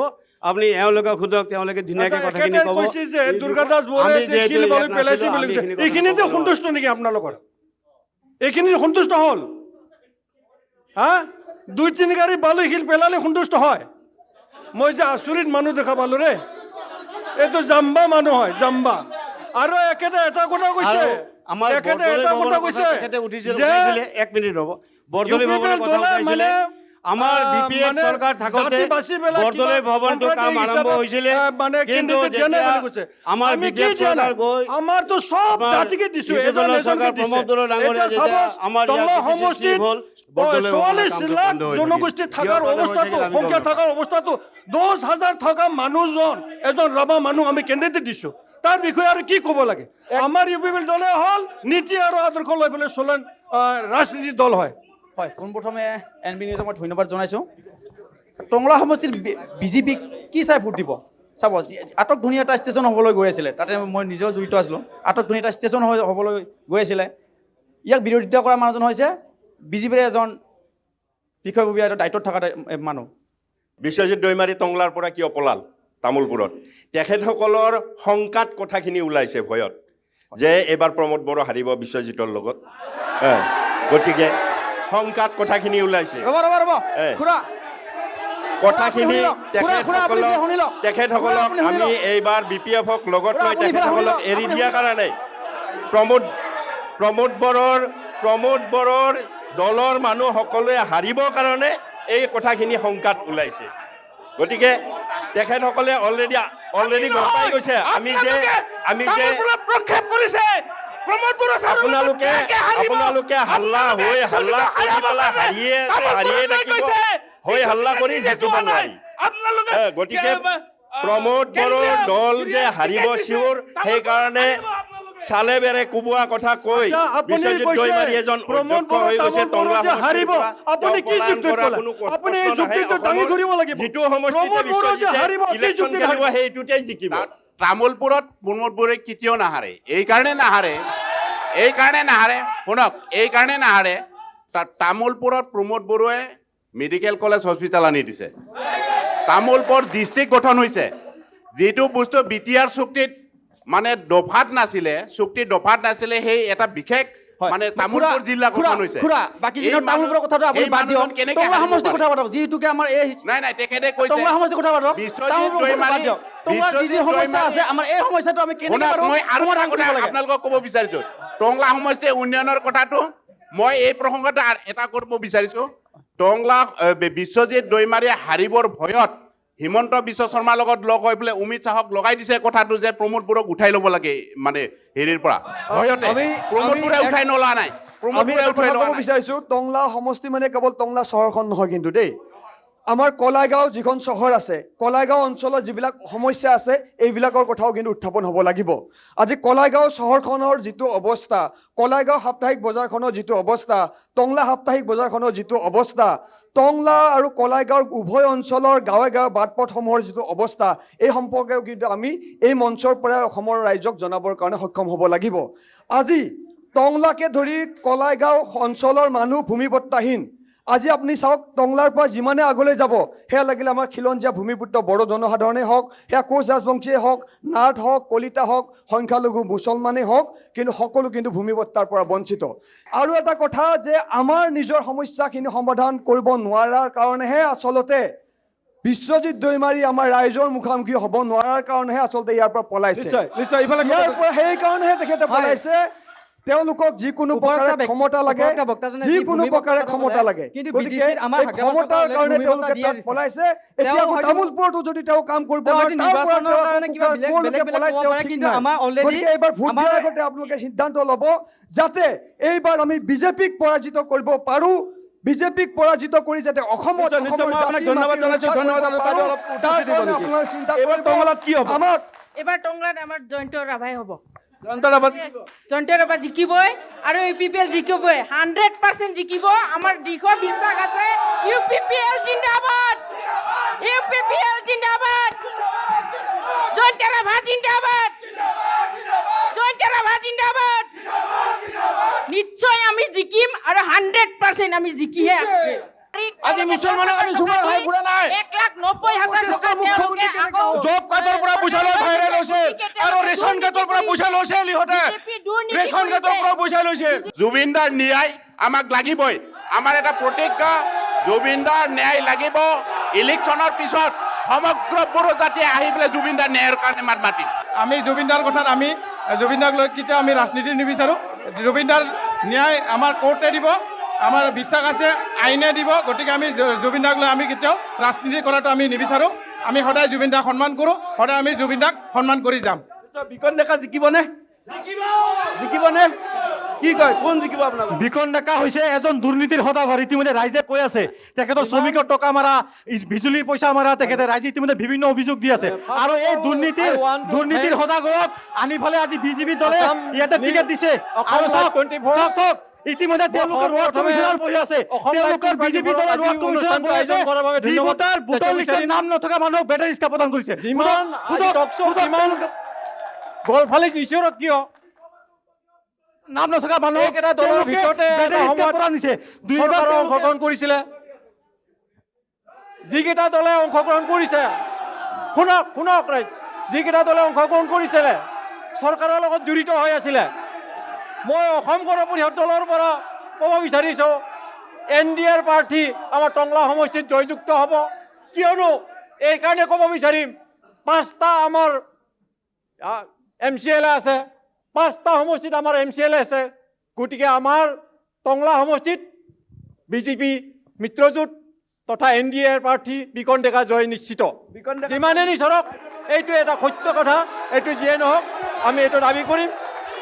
আপুনি এওঁলোকক সোধক তেওঁলোকে ধুনীয়াকৈ কথাখিনি ক'ব যে দুৰ্গাদাস বড়োৱে যে শিল বালি পেলাইছে বুলি কৈছে এইখিনিতে সন্তুষ্ট নেকি আপোনালোকৰ এইখিনি সন্তুষ্ট হ'ল হা 2-3 গাড়ী বালি শিল পেলালে সন্তুষ্ট হয় মই যে আচৰিত মানুহ দেখা পালোঁ ৰে এইটো জাম্বা মানুহ হয় জাম্বা আৰু একেটা এটা কথা কৈছে আমাৰ একেটা এটা কথা কৈছে যে 1 মিনিট ৰ'ব বৰদলৈ ভৱনৰ কথা উঠাইছিলে আমাৰ BPF চৰকাৰ থাকোঁতে বৰদলৈ ভৱনটো কাম আৰম্ভ হৈছিলে কিন্তু আমাৰ BPF চৰকাৰ গৈ আমাৰতো সব জাতিকে দিছো চৰকাৰ প্ৰমোদ বড়ো ডাঙৰীয়া যেতিয়া আমাৰ সমষ্টিত হ'ল 44 লাখ জনগোষ্ঠী থাকাৰ অৱস্থাটো সংখ্যা থাকাৰ অৱস্থাটো 10,000 থকা মানুহজন এজন ৰাভা মানুহ আমি কেন্দ্ৰিত দিছো তাৰ বিষয়ে আৰু কি ক'ব লাগে আমাৰ UPP দলে হ'ল নীতি আৰু আদৰ্শ লৈ পেলাই চলা ৰাজনীতিৰ দল হয় হয় পোনপ্ৰথমে NB নিউজক মই ধন্যবাদ জনাইছোঁ টংলা সমষ্টিৰ BJPক কি চাই ভোট দিব চাব আটক ধুনীয়া এটা ষ্টেচন হ'বলৈ গৈ আছিলে তাতে মই নিজেও জড়িত আছিলোঁ আটক ধুনীয়া এটা ষ্টেচন হ'বলৈ গৈ আছিলে ইয়াক বিৰোধিতা কৰা মানুহজন হৈছে BJPৰ এজন বিষয়ববীয়া দায়িত্বত থকা মানুহ বিশ্বজিৎ দৈমাৰী টংলাৰ পৰা কিয় পলাল তামোলপুৰত তেখেতসকলৰ শংকাত কথাখিনি ওলাইছে ভয়ত যে এইবাৰ প্ৰমোদ বড়ো হাৰিব বিশ্বজিতৰ লগত গতিকে শংকাত কথাখিনি ওলাইছে কথাখিনি তেখেতসকলক আমি এইবাৰ BPFক লগত লৈ তেখেতসকলক এৰি দিয়াৰ কাৰণে প্ৰমোদ বড়োৰ দলৰ মানুহ সকলোৱে হাৰিবৰ কাৰণে এই কথাখিনি শংকাত ওলাইছে গতিকে তেখেতসকলে অলৰেডি গম পাই গৈছে আমি যে প্ৰক্ষেপ কৰিছে আপোনালোকে হাল্লা কৰি পেলাই হাৰিয়ে থাকিব হৈ হাল্লা কৰি জিকিব নোৱাৰি গতিকে প্ৰমোদ বড়োৰ দল যে হাৰিব চিঞৰ সেইকাৰণে চালে বেৰে কোবোৱা কথা কৈ বিশ্বজিৎ দৈমাৰী এজন অধ্যক্ষ হৈ গৈছে টংলা যিটো সমষ্টিতে বিশ্বজিতে ইলেকশ্যন খেলিব সেইটোতে জিকিব তামোলপুৰত প্ৰমোদ বড়োৱে কেতিয়াও নাহাৰে এই কাৰণে নাহাৰে শুনক এই কাৰণে নাহাৰে তামোলপুৰত প্ৰমোদ বড়োৱে মেডিকেল কলেজ হস্পিটেল আনি দিছে তামোলপুৰ ডিষ্ট্ৰিক্ট গঠন হৈছে যিটো বস্তু BTR চুক্তিত মানে দফাত নাছিলে সেই এটা বিশেষ মানে তামোলপুৰ জিলা গঠন হৈছে বাকি তামোলপুৰৰ কথাটো আপুনি বাদ দিয়ক টংলা সমষ্টিৰ কথা পাতক যিটোকে আমাৰ এই নাই তেখেতে কৈছে টংলা সমষ্টিৰ কথা পাতক বিশ্বজিৎ দৈমাৰী টংলাৰ যি সমস্যা আছে আমাৰ এই সমস্যাটো আমি কেনেকৈ মই আৰু এটা কথা আপোনালোকক ক'ব বিচাৰিছোঁ টংলা সমষ্টিৰ উন্নয়নৰ কথাটো মই এই প্ৰসংগত এটা কৰিব বিচাৰিছোঁ টংলা বিশ্বজিৎ দৈমাৰীয়ে হাৰিবৰ ভয়ত হিমন্ত বিশ্ব শৰ্মাৰ লগত লগ হৈ পেলাই অমিত শ্বাহক লগাই দিছে কথাটো যে প্ৰমোদ বড়োক উঠাই ল'ব লাগে মানে হেৰিৰ পৰা ভয়তে প্ৰমোদ বড়োৱে উঠাই নলা নাই আমি ক'ব বিচাৰিছোঁ টংলা সমষ্টি মানে কেৱল টংলা চহৰখন নহয় কিন্তু দেই আমাৰ কলাইগাঁও যিখন চহৰ আছে কলাইগাঁও অঞ্চলত যিবিলাক সমস্যা আছে এইবিলাকৰ কথাও কিন্তু উত্থাপন হ'ব লাগিব আজি কলাইগাঁও চহৰখনৰ যিটো অৱস্থা কলাইগাঁও সাপ্তাহিক বজাৰখনৰ যিটো অৱস্থা টংলা সাপ্তাহিক বজাৰখনৰ যিটো অৱস্থা টংলা আৰু কলাইগাঁৱৰ উভয় অঞ্চলৰ গাঁৱে বাট পথসমূহৰ যিটো অৱস্থা এই সম্পৰ্কেও কিন্তু আমি এই মঞ্চৰ পৰা অসমৰ ৰাইজক জনাবৰ কাৰণে সক্ষম হ'ব লাগিব আজি টংলাকে ধৰি কলাইগাঁও অঞ্চলৰ মানুহ ভূমিপট্টাহীন আজি আপুনি চাওক টংলাৰ পৰা যিমানে আগলৈ যাব সেয়া লাগিলে আমাৰ খিলঞ্জীয়া ভূমিপুত্ৰ বড়ো জনসাধাৰণেই হওক, সেয়া কোচ ৰাজবংশীয়ে হওক, নাথ হওক, কলিতা হওক, সংখ্যালঘু মুছলমানেই হওক, কিন্তু সকলো কিন্তু ভূমিপট্টাৰ পৰা বঞ্চিত। আৰু এটা কথা যে আমাৰ নিজৰ সমস্যাখিনি সমাধান কৰিব নোৱাৰাৰ কাৰণেহে আচলতে বিশ্বজিৎ দৈমাৰী আমাৰ ৰাইজৰ মুখামুখি হ'ব নোৱাৰাৰ কাৰণেহে আচলতে ইয়াৰ পৰা পলাইছে। নিশ্চয় ইফালে ইয়াৰ পৰা সেইকাৰণেহে তেখেতে পলাইছে। তেওঁলোকক যিকোনো প্ৰকাৰে ক্ষমতা লাগে, যিকোনো প্ৰকাৰে ক্ষমতা লাগে, কিন্তু গতিকে BJC আমাৰ এই ক্ষমতাৰ কাৰণে তেওঁলোকে তাত পলাইছে। এতিয়া আকৌ তামোলপুৰতো যদি তেওঁ কাম কৰিব নোৱাৰে, নিৰ্বাচনৰ কাৰণে কিবা বেলেগ পলাই ক'ব তেওঁ পাৰে, ঠিক কিন্তু নাই। আমাৰ already গতিকে এইবাৰ ভোট দিয়াৰ আগতে আপোনালোকে সিদ্ধান্ত ল'ব যাতে এইবাৰ আমি বিজেপিক পৰাজিত কৰিব পাৰোঁ, বিজেপিক পৰাজিত কৰি যাতে অসমত নিশ্চয় মই আপোনাক ধন্যবাদ জনাইছোঁ। ধন্যবাদ আপোনালোকে চিন্তা এইবাৰ টংলাত কি হ'ব? আমাক এবাৰ টংলাত আমাৰ জয়ন্ত ৰাভাই হ'ব। জয়ন্ত ৰাভা জয়ন্ত ৰাভা জিকিবই আৰু UPPL জিকিবই, 100% জিকিব। আমাৰ দৃঢ় বিশ্বাস আছে। UPPL জিন্দাবাদ, UPPL জিন্দাবাদ, জয়ন্ত ৰাভা জিন্দাবাদ, জয়ন্ত ৰাভা জিন্দাবাদ। নিশ্চয় আমি জিকিম আৰু 100% আমি জিকিহে আহিম। আজি মুছলমানক আমি চুমা খাই ফুৰা নাই। 1,90,000 টকা জব কাৰ্ডৰ পৰা পইচা লৈ ভাইৰেল হৈছে আৰু ৰেচন কাৰ্ডৰ পৰা পইচা লৈছে ইহঁতে, ৰেচন কাৰ্ডৰ পৰা পইচা লৈছে। জুবিনদাৰ ন্যায় আমাক লাগিবই। আমাৰ এটা প্ৰতিজ্ঞা, জুবিনদাৰ ন্যায় লাগিব। ইলেকশ্যনৰ পিছত সমগ্ৰ বড়ো জাতিয়ে আহি পেলাই জুবিনদাৰ ন্যায়ৰ কাৰণে মাত মাতিম। আমি জুবিনদাৰ কথাত আমি জুবিনদাক লৈ কেতিয়াও আমি ৰাজনীতি নিবিচাৰোঁ। জুবিনদাৰ ন্যায় আমাৰ কোৰ্টে দিব, আমাৰ বিশ্বাস আছে আইনে দিব। গতিকে আমি জুবিনদাক লৈ আমি কেতিয়াও ৰাজনীতি কৰাটো আমি নিবিচাৰোঁ। আমি সদায় জুবিনদাক সন্মান কৰোঁ, সদায় আমি জুবিনদাক সন্মান কৰি যাম। বিকন ডেকা জিকিবনে? জিকিবনে? কি কয়, কোন জিকিব আপোনাৰ? বিকন ডেকা হৈছে এজন দুৰ্নীতিৰ সদাগৰ। ইতিমধ্যে ৰাইজে কৈ আছে তেখেতৰ শ্ৰমিকৰ টকা মাৰা, বিজুলীৰ পইচা মাৰা, তেখেতে ৰাইজে ইতিমধ্যে বিভিন্ন অভিযোগ দি আছে। আৰু এই দুৰ্নীতিৰ সদাগৰক আনি পেলাই আজি বিজেপি দলে ইয়াতে টিকেট দিছে। আৰু চাওক ইতিমধ্যে তেওঁলোকৰ ৱাৰ্ড কমিছনাৰ বহি আছে, তেওঁলোকৰ বিজেপি দলৰ ৱাৰ্ড কমিছনাৰ বহি আছে। ভোটাৰ লিষ্টত নাম নথকা মানুহক বেটাৰী ৰিক্সা প্ৰদান কৰিছে। গলফালি ঈশ্বৰক কিয় নাম নথকা মানুহ এটা দলৰ ভিতৰতে চৰকাৰৰ অংশগ্ৰহণ কৰিছিলে। যিকেইটা দলে অংশগ্ৰহণ কৰিছে, শুনক ৰাইজ, যিকেইটা দলে অংশগ্ৰহণ কৰিছিলে চৰকাৰৰ লগত জড়িত হৈ আছিলে, মই অসম গণ পৰিষদ দলৰ পৰা ক'ব বিচাৰিছোঁ NDAৰ প্ৰাৰ্থী আমাৰ টংলা সমষ্টিত জয়যুক্ত হ'ব। কিয়নো এইকাৰণে ক'ব বিচাৰিম, 5টা আমাৰ MCLA আছে, 5টা সমষ্টিত আমাৰ MCLA আছে। গতিকে আমাৰ টংলা সমষ্টিত বিজেপি মিত্ৰজোঁট তথা NDAৰ প্ৰাৰ্থী বিকন ডেকা জয় নিশ্চিত। যিমানে নিচৰক এইটো এটা সত্য কথা, এইটো যিয়ে নহওক আমি এইটো দাবী কৰিম।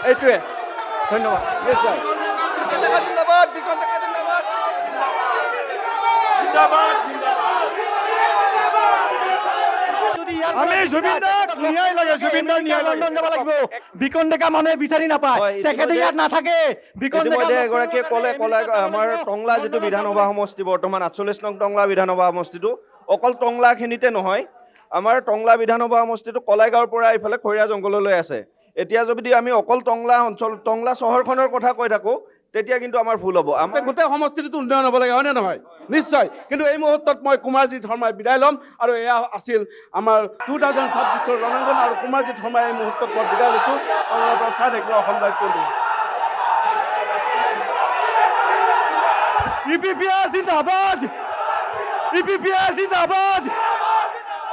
এইটোৱে ধন্যবাদ। নিশ্চয় আমি জুবিনদাক ন্যায় লাগে, জুবিনদাৰ ন্যায় লণ্ডন যাব লাগিব। বিকন ডেকা মানুহে বিচাৰি নাপায়, তেখেতে ইয়াত নাথাকে। বিকন ডেকা এগৰাকীয়ে ক'লে আমাৰ টংলা যিটো বিধানসভা সমষ্টি, বৰ্তমান 48 নং টংলা বিধানসভা সমষ্টিটো অকল টংলাখিনিতে নহয়, আমাৰ টংলা বিধানসভা সমষ্টিটো কলাইগাঁৱৰ পৰা এইফালে খৰিয়া জংঘললৈ আছে। এতিয়া যদি আমি অকল টংলা অঞ্চল, টংলা চহৰখনৰ কথা কৈ থাকোঁ, তেতিয়া কিন্তু আমাৰ ভুল হ'ব। আমাৰ গোটেই সমষ্টিটো উন্নয়ন হ'ব লাগে, হয়নে নহয়? নিশ্চয়। কিন্তু এই মুহূৰ্তত মই কুমাৰজিৎ শৰ্মাই বিদায় ল'ম। আৰু এয়া আছিল আমাৰ 2026 ৰণাংগন আৰু কুমাৰজিৎ শৰ্মাই এই মুহূৰ্তত মই বিদায় লৈছোঁ। চাই থাকিব অসম লাইভ 20। UPPL জিন্দাবাদ, UPPL জিন্দাবাদ।